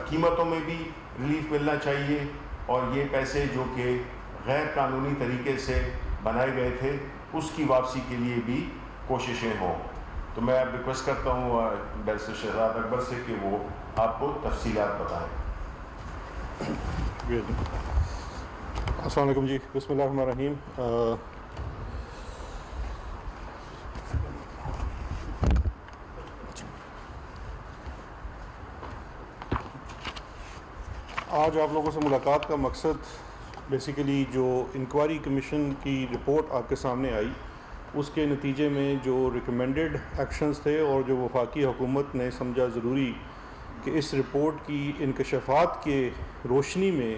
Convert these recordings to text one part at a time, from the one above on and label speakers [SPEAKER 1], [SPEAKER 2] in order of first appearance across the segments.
[SPEAKER 1] قیمتوں میں بھی ریلیف ملنا چاہیے، اور یہ پیسے جو کہ غیر قانونی طریقے سے بنائے گئے تھے اس کی واپسی کے لیے بھی کوششیں ہوں۔ تو میں اب ریکویسٹ کرتا ہوں بیرسٹر شہزاد اکبر سے کہ وہ آپ کو تفصیلات بتائیں۔
[SPEAKER 2] السلام علیکم جی، بسم اللہ الرحمن الرحیم۔ آج آپ لوگوں سے ملاقات کا مقصد بیسیکلی جو انکوائری کمیشن کی رپورٹ آپ کے سامنے آئی اس کے نتیجے میں جو ریکمینڈڈ ایکشنز تھے اور جو وفاقی حکومت نے سمجھا ضروری کہ اس رپورٹ کی انکشافات کے روشنی میں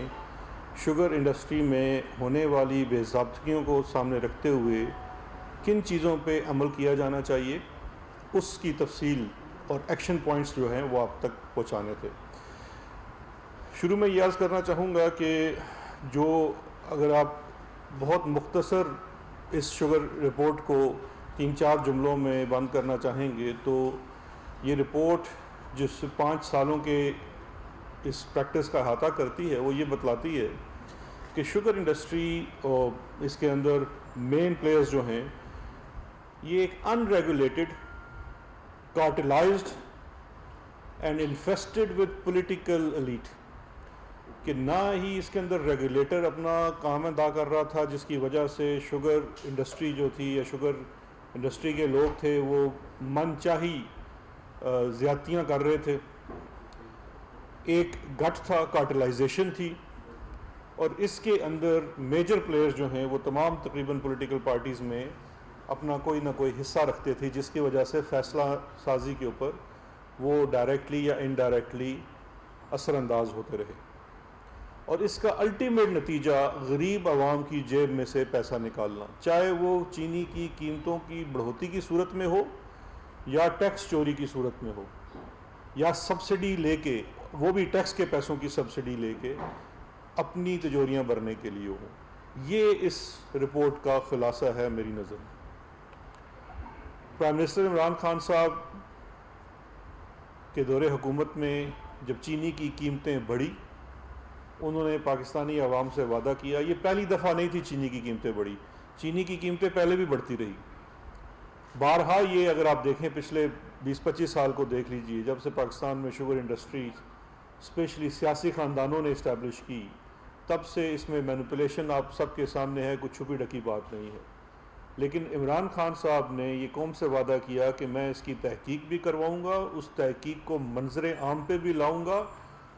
[SPEAKER 2] شوگر انڈسٹری میں ہونے والی بے ضابطگیوں کو سامنے رکھتے ہوئے کن چیزوں پہ عمل کیا جانا چاہیے، اس کی تفصیل اور ایکشن پوائنٹس جو ہیں وہ آپ تک پہنچانے تھے۔ شروع میں یہ عرض کرنا چاہوں گا کہ جو اگر آپ بہت مختصر اس شوگر رپورٹ کو 3-4 جملوں میں بند کرنا چاہیں گے تو یہ رپورٹ جس 5 سالوں کے اس پریکٹس کا احاطہ کرتی ہے وہ یہ بتلاتی ہے کہ شوگر انڈسٹری اور اس کے اندر مین پلیئرز جو ہیں یہ ایک unregulated, cartelised and infested with political elite, کہ نہ ہی اس کے اندر ریگولیٹر اپنا کام ادا کر رہا تھا جس کی وجہ سے شوگر انڈسٹری جو تھی یا شوگر انڈسٹری کے لوگ تھے وہ من چاہی زیادتیاں کر رہے تھے۔ ایک گٹ تھا، کارٹلائزیشن تھی، اور اس کے اندر میجر پلیئرز جو ہیں وہ تمام تقریباً پولیٹیکل پارٹیز میں اپنا کوئی نہ کوئی حصہ رکھتے تھے جس کی وجہ سے فیصلہ سازی کے اوپر وہ ڈائریکٹلی یا انڈائریکٹلی اثر انداز ہوتے رہے، اور اس کا الٹیمیٹ نتیجہ غریب عوام کی جیب میں سے پیسہ نکالنا، چاہے وہ چینی کی قیمتوں کی بڑھوتی کی صورت میں ہو یا ٹیکس چوری کی صورت میں ہو یا سبسڈی لے کے، وہ بھی ٹیکس کے پیسوں کی سبسڈی لے کے اپنی تجوریاں بھرنے کے لیے ہو۔ یہ اس رپورٹ کا خلاصہ ہے میری نظر میں۔ پرائم منسٹر عمران خان صاحب کے دور حکومت میں جب چینی کی قیمتیں بڑھی، انہوں نے پاکستانی عوام سے وعدہ کیا، یہ پہلی دفعہ نہیں تھی چینی کی قیمتیں بڑھی، چینی کی قیمتیں پہلے بھی بڑھتی رہی بارہا۔ یہ اگر آپ دیکھیں پچھلے 20-25 سال کو دیکھ لیجئے، جب سے پاکستان میں شوگر انڈسٹری اسپیشلی سیاسی خاندانوں نے اسٹیبلش کی، تب سے اس میں مینپولیشن آپ سب کے سامنے ہے، کوئی چھپی ڈھکی بات نہیں ہے۔ لیکن عمران خان صاحب نے یہ قوم سے وعدہ کیا کہ میں اس کی تحقیق بھی کرواؤں گا، اس تحقیق کو منظر عام پہ بھی لاؤں گا،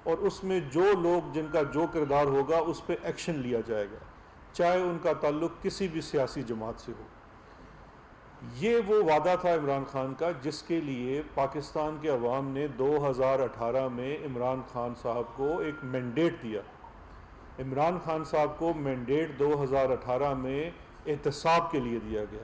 [SPEAKER 2] اور اس میں جو لوگ جن کا جو کردار ہوگا اس پہ ایکشن لیا جائے گا، چاہے ان کا تعلق کسی بھی سیاسی جماعت سے ہو۔ یہ وہ وعدہ تھا عمران خان کا جس کے لیے پاکستان کے عوام نے 2018 میں عمران خان صاحب کو ایک مینڈیٹ دیا۔ عمران خان صاحب کو مینڈیٹ 2018 میں احتساب کے لیے دیا گیا۔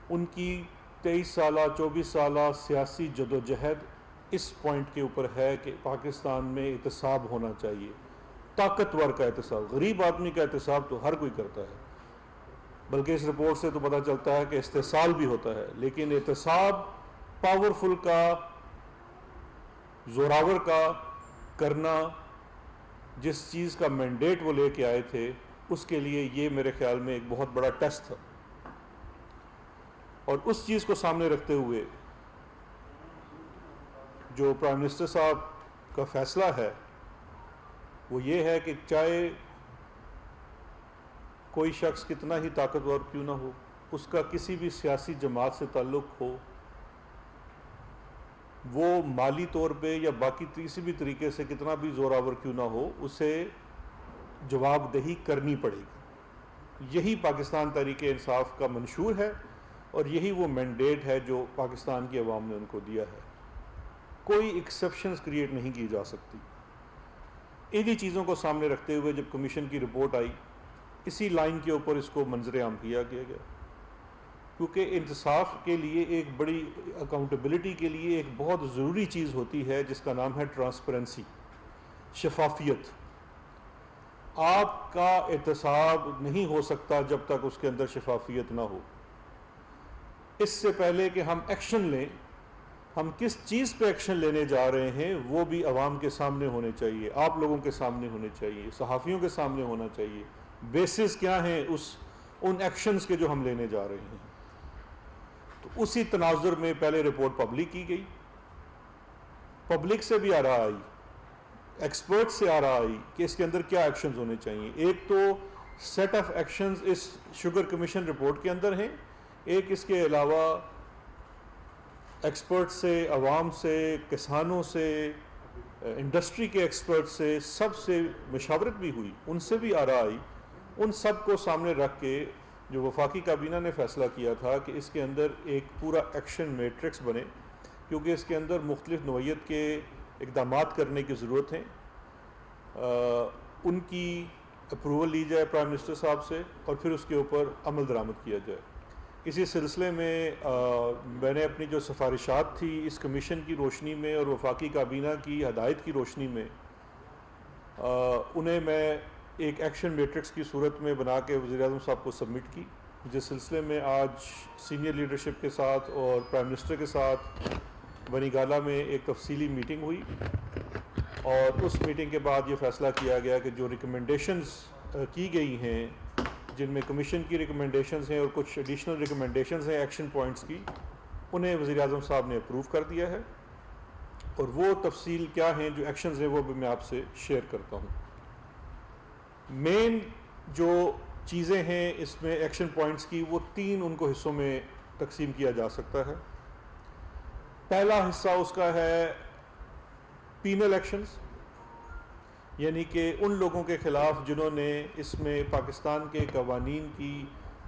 [SPEAKER 2] ان کی 23 سالہ 24 سالہ سیاسی جدوجہد اس پوائنٹ کے اوپر ہے کہ پاکستان میں احتساب ہونا چاہیے، طاقتور کا احتساب۔ غریب آدمی کا احتساب تو ہر کوئی کرتا ہے، بلکہ اس رپورٹ سے تو پتہ چلتا ہے کہ استحصال بھی ہوتا ہے، لیکن احتساب پاورفل کا، زوراور کا کرنا، جس چیز کا مینڈیٹ وہ لے کے آئے تھے، اس کے لیے یہ میرے خیال میں ایک بہت بڑا ٹیسٹ تھا۔ اور اس چیز کو سامنے رکھتے ہوئے جو پرائم منسٹر صاحب کا فیصلہ ہے وہ یہ ہے کہ چاہے کوئی شخص کتنا ہی طاقتور کیوں نہ ہو، اس کا کسی بھی سیاسی جماعت سے تعلق ہو، وہ مالی طور پہ یا باقی کسی بھی طریقے سے کتنا بھی زوراور کیوں نہ ہو، اسے جواب دہی کرنی پڑے گی۔ یہی پاکستان تحریک انصاف کا منشور ہے، اور یہی وہ مینڈیٹ ہے جو پاکستان کی عوام نے ان کو دیا ہے۔ کوئی ایکسیپشنز کریٹ نہیں کی جا سکتی۔ انہی چیزوں کو سامنے رکھتے ہوئے جب کمیشن کی رپورٹ آئی، اسی لائن کے اوپر اس کو منظر عام کیا گیا، کیونکہ انصاف کے لیے ایک بڑی اکاؤنٹیبلٹی کے لیے ایک بہت ضروری چیز ہوتی ہے جس کا نام ہے ٹرانسپیرنسی، شفافیت۔ آپ کا احتساب نہیں ہو سکتا جب تک اس کے اندر شفافیت نہ ہو۔ اس سے پہلے کہ ہم ایکشن لیں، ہم کس چیز پہ ایکشن لینے جا رہے ہیں وہ بھی عوام کے سامنے ہونے چاہیے، آپ لوگوں کے سامنے ہونے چاہیے، صحافیوں کے سامنے ہونا چاہیے، بیسس کیا ہیں ان ایکشنز کے جو ہم لینے جا رہے ہیں۔ تو اسی تناظر میں پہلے رپورٹ پبلک کی گئی، پبلک سے بھی آراء آئی، ایکسپرٹ سے آراء آئی کہ اس کے اندر کیا ایکشنز ہونے چاہیے۔ ایک تو سیٹ آف ایکشنز اس شوگر کمیشن رپورٹ کے اندر ہیں، ایک اس کے علاوہ ایکسپرٹ سے، عوام سے، کسانوں سے، انڈسٹری کے ایکسپرٹ سے، سب سے مشاورت بھی ہوئی، ان سے بھی آراء آئی۔ ان سب کو سامنے رکھ کے جو وفاقی کابینہ نے فیصلہ کیا تھا کہ اس کے اندر ایک پورا ایکشن میٹرکس بنے، کیونکہ اس کے اندر مختلف نوعیت کے اقدامات کرنے کی ضرورت ہیں، ان کی اپروول لی جائے پرائم منسٹر صاحب سے اور پھر اس کے اوپر عمل درآمد کیا جائے۔ اسی سلسلے میں میں نے اپنی جو سفارشات تھی اس کمیشن کی روشنی میں اور وفاقی کابینہ کی ہدایت کی روشنی میں، انہیں میں ایک ایکشن میٹرکس کی صورت میں بنا کے وزیر اعظم صاحب کو سبمٹ کی، جس سلسلے میں آج سینئر لیڈرشپ کے ساتھ اور پرائم منسٹر کے ساتھ بنی گالہ میں ایک تفصیلی میٹنگ ہوئی، اور اس میٹنگ کے بعد یہ فیصلہ کیا گیا کہ جو ریکمنڈیشنز کی گئی ہیں، جن میں کمیشن کی ریکمنڈیشنز ہیں اور کچھ ایڈیشنل ریکمنڈیشنز ہیں ایکشن پوائنٹس کی، انہیں وزیر اعظم صاحب نے اپروو کر دیا ہے، اور وہ تفصیل کیا ہیں جو ایکشنز ہیں وہ بھی میں آپ سے شیئر کرتا ہوں۔ مین جو چیزیں ہیں اس میں ایکشن پوائنٹس کی، وہ 3 ان کو حصوں میں تقسیم کیا جا سکتا ہے۔ پہلا حصہ اس کا ہے پینل ایکشنز، یعنی کہ ان لوگوں کے خلاف جنہوں نے اس میں پاکستان کے قوانین کی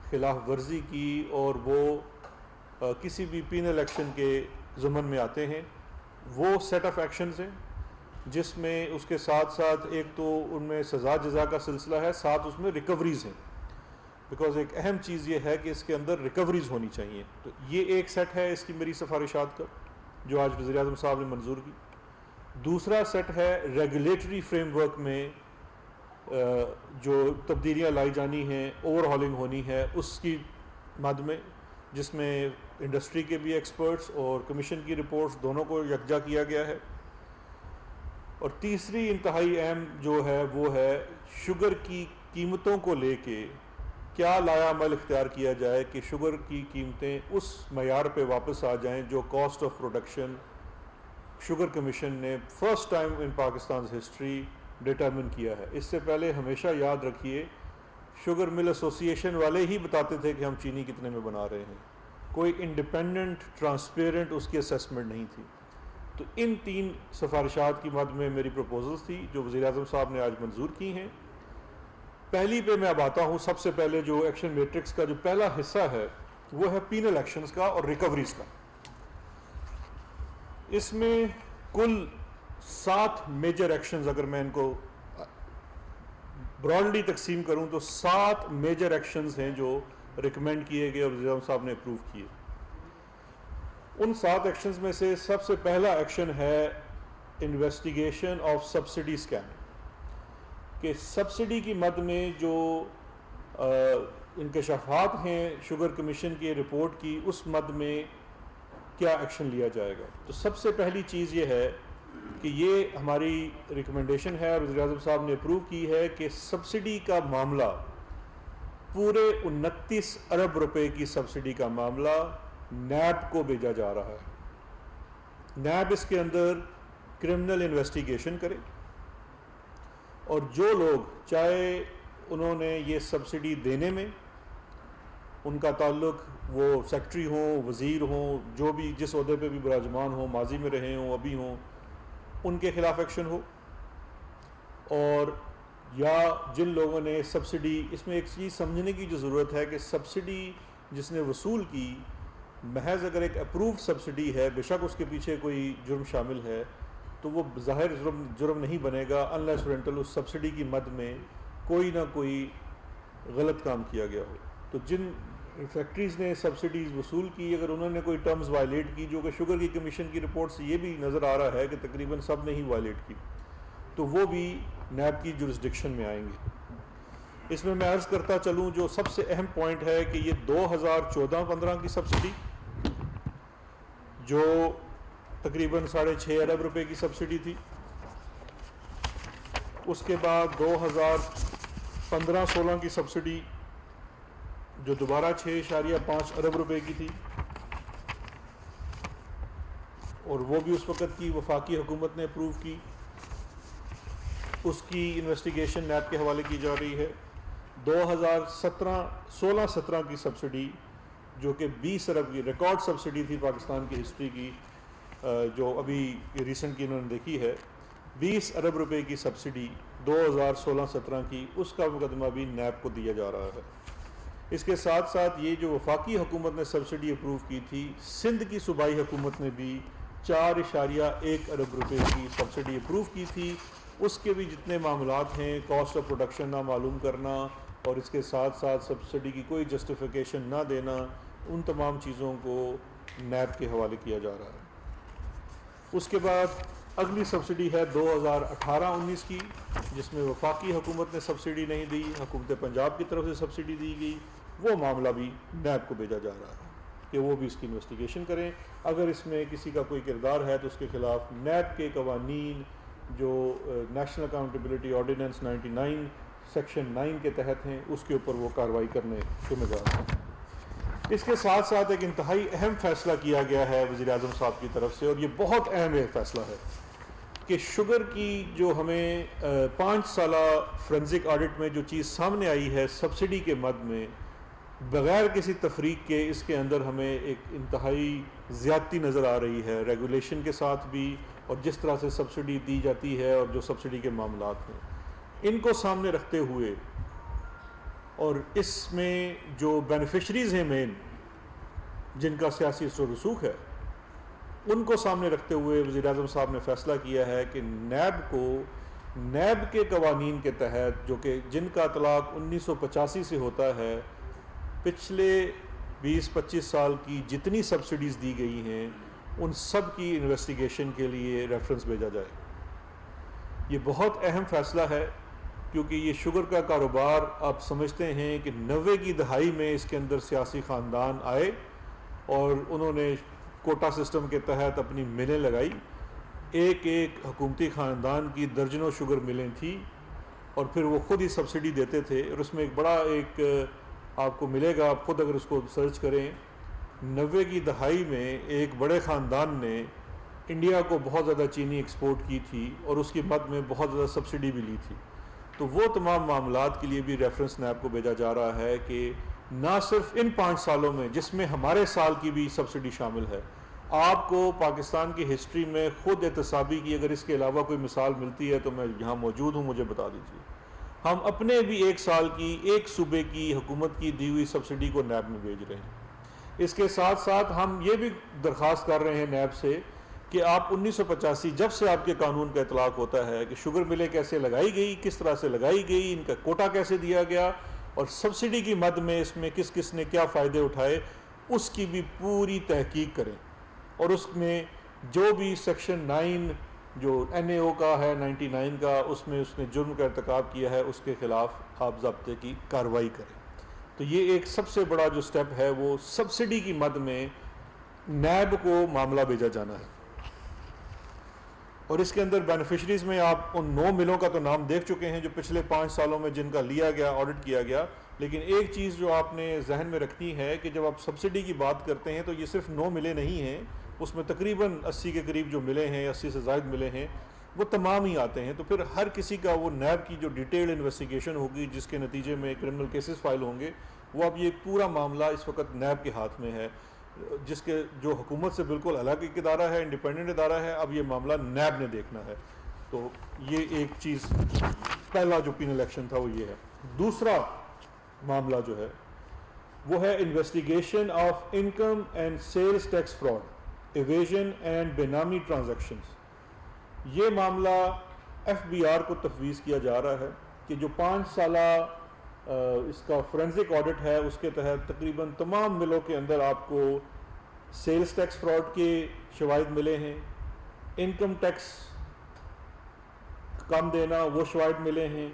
[SPEAKER 2] خلاف ورزی کی اور وہ کسی بھی پینل ایکشن کے ضمن میں آتے ہیں، وہ سیٹ آف ایکشنز ہیں، جس میں اس کے ساتھ ساتھ ایک تو ان میں سزا جزا کا سلسلہ ہے، ساتھ اس میں ریکوریز ہیں، بیکاز ایک اہم چیز یہ ہے کہ اس کے اندر ریکوریز ہونی چاہیے۔ تو یہ ایک سیٹ ہے اس کی میری سفارشات کا جو آج وزیر اعظم صاحب نے منظور کی۔ دوسرا سیٹ ہے ریگولیٹری فریم ورک میں جو تبدیلیاں لائی جانی ہیں، اوور ہالنگ ہونی ہے اس کی مد میں، جس میں انڈسٹری کے بھی ایکسپرٹس اور کمیشن کی رپورٹس دونوں کو یکجا کیا گیا ہے۔ اور تیسری انتہائی اہم جو ہے وہ ہے شوگر کی قیمتوں کو لے کے کیا لایا عمل اختیار کیا جائے کہ شوگر کی قیمتیں اس معیار پہ واپس آ جائیں جو cost of production sugar commission نے فرسٹ ٹائم ان پاکستان ہسٹری ڈیٹرمن کیا ہے۔ اس سے پہلے ہمیشہ یاد رکھیے شوگر مل ایسوسی ایشن والے ہی بتاتے تھے کہ ہم چینی کتنے میں بنا رہے ہیں، کوئی انڈیپینڈنٹ ٹرانسپیرنٹ اس کی اسیسمنٹ نہیں تھی۔ تو ان 3 سفارشات کی مد میں میری پروپوزلز تھی جو وزیر اعظم صاحب نے آج منظور کی ہیں۔ پہلی پہ میں اب آتا ہوں، سب سے پہلے جو ایکشن میٹرکس کا جو پہلا حصہ ہے وہ ہے پینل ایکشنز کا اور ریکوریز کا۔ اس میں کل 7 میجر ایکشنز، اگر میں ان کو براڈلی تقسیم کروں تو 7 میجر ایکشنز ہیں جو ریکمینڈ کیے گئے اور وزیر اعظم صاحب نے اپروو کیے۔ ان 7 ایکشنز میں سے سب سے پہلا ایکشن ہے انویسٹیگیشن آف سبسڈی اسکیم، کہ سبسڈی کی مد میں جو انکشافات ہیں شوگر کمیشن کی رپورٹ کی، اس مد میں کیا ایکشن لیا جائے گا۔ تو سب سے پہلی چیز یہ ہے کہ یہ ہماری ریکمنڈیشن ہے اور وزیر اعظم صاحب نے اپروو کی ہے کہ سبسڈی کا معاملہ، پورے 29 ارب روپے کی سبسڈی کا معاملہ نیب کو بھیجا جا رہا ہے۔ نیب اس کے اندر کرمنل انویسٹیگیشن کرے، اور جو لوگ چاہے انہوں نے یہ سبسڈی دینے میں ان کا تعلق وہ سیکٹری ہوں، وزیر ہوں، جو بھی جس عہدے پہ بھی براجمان ہوں، ماضی میں رہے ہوں، ابھی ہوں، ان کے خلاف ایکشن ہو، اور یا جن لوگوں نے سبسڈی، اس میں ایک چیز سمجھنے کی جو ضرورت ہے کہ سبسڈی جس نے وصول کی، محض اگر ایک اپرووڈ سبسڈی ہے، بے شک اس کے پیچھے کوئی جرم شامل ہے تو وہ ظاہر جرم نہیں بنے گا انلیس رینٹل اس سبسڈی کی مد میں کوئی نہ کوئی غلط کام کیا گیا ہو۔ تو جن فیکٹریز نے سبسڈیز وصول کی، اگر انہوں نے کوئی ٹرمز وائلیٹ کی، جو کہ شوگر کی کمیشن کی رپورٹ سے یہ بھی نظر آ رہا ہے کہ تقریباً سب نے ہی وائلیٹ کی، تو وہ بھی نیب کی جورسڈکشن میں آئیں گے۔ اس میں عرض کرتا چلوں جو سب سے اہم پوائنٹ ہے کہ یہ 2014-15 کی سبسڈی جو تقریباً 6.5 ارب روپے کی سبسڈی تھی. اس کے بعد 2015-16 کی سبسڈی جو دوبارہ 6.5 ارب روپے کی تھی، اور وہ بھی اس وقت کی وفاقی حکومت نے اپروو کی. اس کی انویسٹیگیشن نیب کے حوالے کی جا رہی ہے. 2016-17 کی سبسڈی جو کہ 20 ارب کی ریکارڈ سبسڈی تھی پاکستان کی ہسٹری کی، جو ابھی ریسنٹ کی انہوں نے دیکھی ہے، 20 ارب روپے کی سبسڈی 2016-17 کی، اس کا مقدمہ بھی نیب کو دیا جا رہا ہے. اس کے ساتھ ساتھ یہ جو وفاقی حکومت نے سبسڈی اپروو کی تھی، سندھ کی صوبائی حکومت نے بھی 4.1 ارب روپے کی سبسڈی اپروو کی تھی. اس کے بھی جتنے معاملات ہیں، کاسٹ آف پروڈکشن نہ معلوم کرنا اور اس کے ساتھ ساتھ سبسڈی کی کوئی جسٹیفیکیشن نہ دینا، ان تمام چیزوں کو نیب کے حوالے کیا جا رہا ہے. اس کے بعد اگلی سبسڈی ہے 2018-19 کی، جس میں وفاقی حکومت نے سبسڈی نہیں دی، حکومت پنجاب کی طرف سے سبسڈی دی گئی. وہ معاملہ بھی نیب کو بھیجا جا رہا ہے کہ وہ بھی اس کی انویسٹیگیشن کریں. اگر اس میں کسی کا کوئی کردار ہے تو اس کے خلاف نیب کے قوانین جو نیشنل اکاؤنٹیبلٹی آرڈیننس 99 سیکشن 9 کے تحت ہیں، اس کے اوپر وہ کارروائی کرنے ذمہ دار ہیں. اس کے ساتھ ساتھ ایک انتہائی اہم فیصلہ کیا گیا ہے وزیر اعظم صاحب کی طرف سے، اور یہ بہت اہم ایک فیصلہ ہے کہ شوگر کی جو ہمیں 5 سالہ فرینزک آڈٹ میں جو چیز سامنے آئی ہے سبسڈی کے مد میں، بغیر کسی تفریق کے اس کے اندر ہمیں ایک انتہائی زیادتی نظر آ رہی ہے ریگولیشن کے ساتھ بھی، اور جس طرح سے سبسڈی دی جاتی ہے اور جو سبسڈی کے معاملات ہیں، ان کو سامنے رکھتے ہوئے، اور اس میں جو بینیفیشریز ہیں مین جن کا سیاسی اثر و رسوخ ہے، ان کو سامنے رکھتے ہوئے وزیر اعظم صاحب نے فیصلہ کیا ہے کہ نیب کو نیب کے قوانین کے تحت، جو کہ جن کا اطلاق 1985 سے ہوتا ہے، پچھلے 20-25 سال کی جتنی سبسڈیز دی گئی ہیں ان سب کی انویسٹیگیشن کے لیے ریفرنس بھیجا جائے. یہ بہت اہم فیصلہ ہے کیونکہ یہ شوگر کا کاروبار آپ سمجھتے ہیں کہ 90 کی دہائی میں اس کے اندر سیاسی خاندان آئے اور انہوں نے کوٹا سسٹم کے تحت اپنی ملیں لگائی. ایک حکومتی خاندان کی درجنوں شوگر ملیں تھیں، اور پھر وہ خود ہی سبسڈی دیتے تھے. اور اس میں ایک بڑا آپ کو ملے گا، آپ خود اگر اس کو سرچ کریں، 90 کی دہائی میں ایک بڑے خاندان نے انڈیا کو بہت زیادہ چینی ایکسپورٹ کی تھی اور اس کی مد میں بہت زیادہ سبسڈی بھی لی تھی. تو وہ تمام معاملات کے لیے بھی ریفرنس نیب کو بھیجا جا رہا ہے کہ نہ صرف ان 5 سالوں میں جس میں ہمارے سال کی بھی سبسڈی شامل ہے، آپ کو پاکستان کی ہسٹری میں خود احتسابی کی اگر اس کے علاوہ کوئی مثال ملتی ہے تو میں یہاں موجود ہوں، مجھے بتا دیجیے. ہم اپنے بھی 1 سال کی ایک صوبے کی حکومت کی دی ہوئی سبسڈی کو نیب میں بھیج رہے ہیں. اس کے ساتھ ساتھ ہم یہ بھی درخواست کر رہے ہیں نیب سے کہ آپ 1985 جب سے آپ کے قانون کا اطلاق ہوتا ہے کہ شوگر ملیں کیسے لگائی گئی، کس طرح سے لگائی گئی، ان کا کوٹا کیسے دیا گیا، اور سبسڈی کی مد میں اس میں کس کس نے کیا فائدے اٹھائے، اس کی بھی پوری تحقیق کریں. اور اس میں جو بھی سیکشن 9 جو NAO کا ہے 99 کا، اس میں اس نے جرم کا ارتکاب کیا ہے، اس کے خلاف آپ ضابطے کی کارروائی کریں. تو یہ ایک سب سے بڑا جو سٹیپ ہے وہ سبسڈی کی مد میں نیب کو معاملہ بھیجا جانا ہے. اور اس کے اندر بینیفیشریز میں آپ ان 9 ملوں کا تو نام دیکھ چکے ہیں جو پچھلے 5 سالوں میں جن کا لیا گیا، آڈٹ کیا گیا. لیکن ایک چیز جو آپ نے ذہن میں رکھنی ہے کہ جب آپ سبسڈی کی بات کرتے ہیں تو یہ صرف 9 ملیں نہیں ہیں، اس میں تقریباً 80 کے قریب جو ملے ہیں، 80 سے زائد ملے ہیں، وہ تمام ہی آتے ہیں. تو پھر ہر کسی کا وہ نیب کی جو ڈیٹیل انویسٹیگیشن ہوگی جس کے نتیجے میں کرمنل کیسز فائل ہوں گے، وہ اب یہ پورا معاملہ اس وقت نیب کے ہاتھ میں ہے، جس کے جو حکومت سے بالکل الگ ایک ادارہ ہے، انڈیپینڈنٹ ادارہ ہے. اب یہ معاملہ نیب نے دیکھنا ہے. تو یہ ایک چیز، پہلا جو پینل ایکشن تھا وہ یہ ہے. دوسرا معاملہ جو ہے وہ ہے investigation of income and sales tax fraud, evasion and benami transactions. یہ معاملہ FBR کو تفویض کیا جا رہا ہے کہ جو 5 سالہ اس کا فورینزک آڈٹ ہے، اس کے تحت تقریباً تمام ملوں کے اندر آپ کو سیلز ٹیکس فراڈ کے شواہد ملے ہیں، انکم ٹیکس کم دینا وہ شواہد ملے ہیں،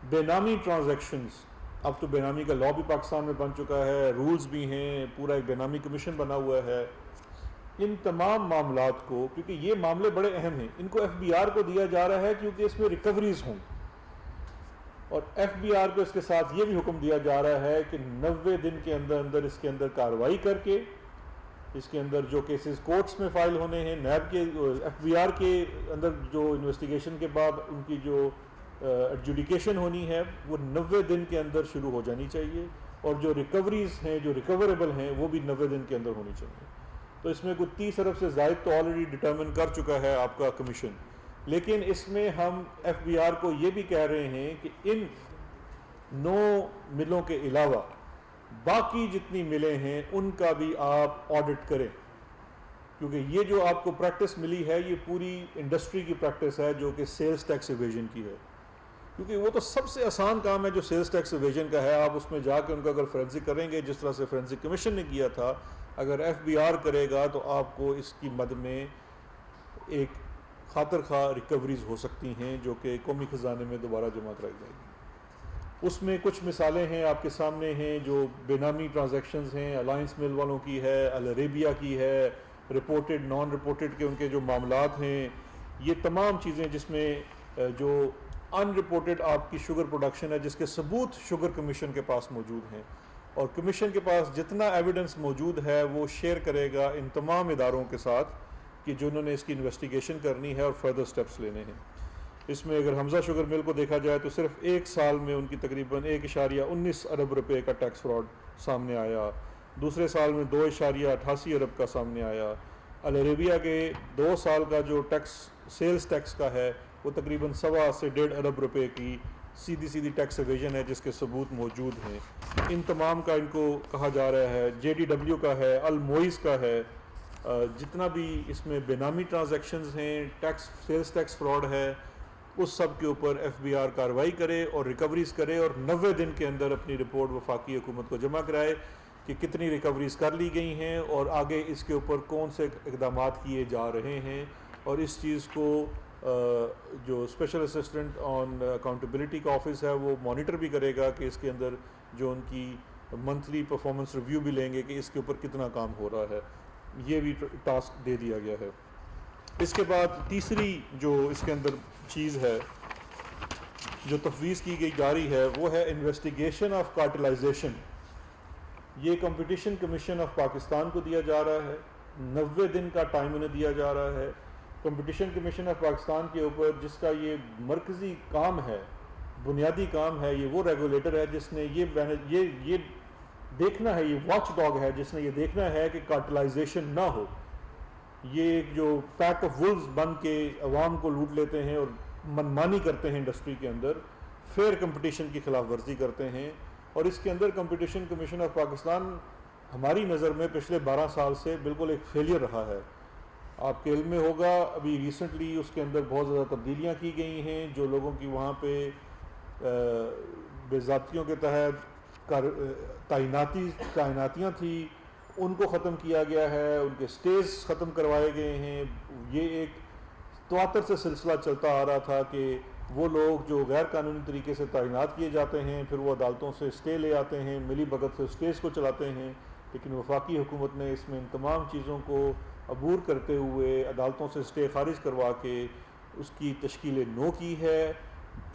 [SPEAKER 2] بینامی ٹرانزیکشنز. اب تو بینامی کا لاء بھی پاکستان میں بن چکا ہے، رولز بھی ہیں، پورا ایک بینامی کمیشن بنا ہوا ہے. ان تمام معاملات کو، کیونکہ یہ معاملے بڑے اہم ہیں، ان کو ایف بی آر کو دیا جا رہا ہے کیونکہ اس میں ریکوریز ہوں، اور ایف بی آر کو اس کے ساتھ یہ بھی حکم دیا جا رہا ہے کہ 90 دن کے اندر اندر اس کے اندر کارروائی کر کے اس کے اندر جو کیسز کورٹس میں فائل ہونے ہیں، نیب کے ایف بی آر کے اندر جو انویسٹیگیشن کے بعد ان کی جو ایڈجوڈیکیشن ہونی ہے وہ 90 دن کے اندر شروع ہو جانی چاہیے، اور جو ریکوریز ہیں جو ریکوریبل ہیں وہ بھی 90 دن کے اندر ہونی چاہیے۔ تو اس میں کوئی 30 ارب سے زائد تو آلریڈی ڈٹرمن کر چکا ہے آپ کا کمیشن، لیکن اس میں ہم ایف بی آر کو یہ بھی کہہ رہے ہیں کہ ان 9 ملوں کے علاوہ باقی جتنی ملیں ہیں ان کا بھی آپ آڈٹ کریں، کیونکہ یہ جو آپ کو پریکٹس ملی ہے یہ پوری انڈسٹری کی پریکٹس ہے جو کہ سیلز ٹیکس ایویژن کی ہے، کیونکہ وہ تو سب سے آسان کام ہے جو سیلز ٹیکس ایویژن کا ہے۔ آپ اس میں جا کے ان کا اگر فورینسک کریں گے جس طرح سے فورینسک کمیشن نے کیا تھا، اگر ایف بی آر کرے گا تو آپ کو اس کی مد میں ایک خاطر خواہ ریکوریز ہو سکتی ہیں جو کہ قومی خزانے میں دوبارہ جمع کرائی جائے گی۔ اس میں کچھ مثالیں ہیں آپ کے سامنے ہیں، جو بے نامی ٹرانزیکشنز ہیں، الائنس مل والوں کی ہے، العربیہ کی ہے، رپورٹڈ نان رپورٹڈ کے ان کے جو معاملات ہیں، یہ تمام چیزیں جس میں جو ان رپورٹڈ آپ کی شوگر پروڈکشن ہے جس کے ثبوت شوگر کمیشن کے پاس موجود ہیں، اور کمیشن کے پاس جتنا ایویڈنس موجود ہے وہ شیئر کرے گا ان تمام اداروں کے ساتھ کہ جنہوں نے اس کی انویسٹیگیشن کرنی ہے اور فردر سٹیپس لینے ہیں۔ اس میں اگر حمزہ شوگر مل کو دیکھا جائے تو صرف ایک سال میں ان کی تقریباً 1.19 ارب روپے کا ٹیکس فراڈ سامنے آیا، دوسرے سال میں 2.88 ارب کا سامنے آیا۔ العربیہ کے 2 سال کا جو ٹیکس سیلز ٹیکس کا ہے وہ تقریباً 1.25 سے 1.5 ارب روپے کی سیدھی ٹیکس ایویژن ہے جس کے ثبوت موجود ہیں۔ ان تمام کا ان کو کہا جا رہا ہے، جے ڈی ڈبلیو کا ہے، الموئز کا ہے، جتنا بھی اس میں بے نامی ٹرانزیکشنز ہیں، ٹیکس سیلز ٹیکس فراڈ ہے، اس سب کے اوپر ایف بی آر کارروائی کرے اور ریکوریز کرے، اور 90 دن کے اندر اپنی رپورٹ وفاقی حکومت کو جمع کرائے کہ کتنی ریکوریز کر لی گئی ہیں اور آگے اس کے اوپر کون سے اقدامات کیے جا رہے ہیں، اور اس چیز کو جو اسپیشل اسسٹنٹ آن اکاؤنٹیبلٹی کا آفس ہے وہ مانیٹر بھی کرے گا کہ اس کے اندر جو ان کی منتھلی پرفارمنس ریویو بھی لیں گے کہ اس کے اوپر کتنا کام ہو رہا ہے، یہ بھی ٹاسک دے دیا گیا ہے۔ اس کے بعد تیسری جو اس کے اندر چیز ہے جو تفویض کی گئی جا رہی ہے وہ ہے انویسٹیگیشن آف کارٹلائزیشن۔ یہ کمپٹیشن کمیشن آف پاکستان کو دیا جا رہا ہے، 90 دن کا ٹائم انہیں دیا جا رہا ہے۔ کمپٹیشن کمیشن آف پاکستان کے اوپر جس کا یہ مرکزی کام ہے، بنیادی کام ہے، یہ وہ ریگولیٹر ہے جس نے یہ دیکھنا ہے، یہ واچ ڈاگ ہے جس نے یہ دیکھنا ہے کہ کارٹلائزیشن نہ ہو۔ یہ ایک جو پیک آف وولز بن کے عوام کو لوٹ لیتے ہیں اور منمانی کرتے ہیں انڈسٹری کے اندر، فیئر کمپٹیشن کی خلاف ورزی کرتے ہیں، اور اس کے اندر کمپٹیشن کمیشن آف پاکستان ہماری نظر میں پچھلے 12 سال سے بالکل ایک فیلئر رہا ہے۔ آپ کے علم میں ہوگا ابھی ریسنٹلی اس کے اندر بہت زیادہ تبدیلیاں کی گئی ہیں، جو لوگوں کی وہاں پہ بے ضابطیوں کے تحت تعیناتیاں تھیں ان کو ختم کیا گیا ہے، ان کے سٹیز ختم کروائے گئے ہیں۔ یہ ایک تواتر سے سلسلہ چلتا آ رہا تھا کہ وہ لوگ جو غیر قانونی طریقے سے تعینات کیے جاتے ہیں پھر وہ عدالتوں سے سٹے لے آتے ہیں، ملی بھگت سے سٹیز کو چلاتے ہیں، لیکن وفاقی حکومت نے اس میں ان تمام چیزوں کو عبور کرتے ہوئے عدالتوں سے سٹے خارج کروا کے اس کی تشکیل نو کی ہے۔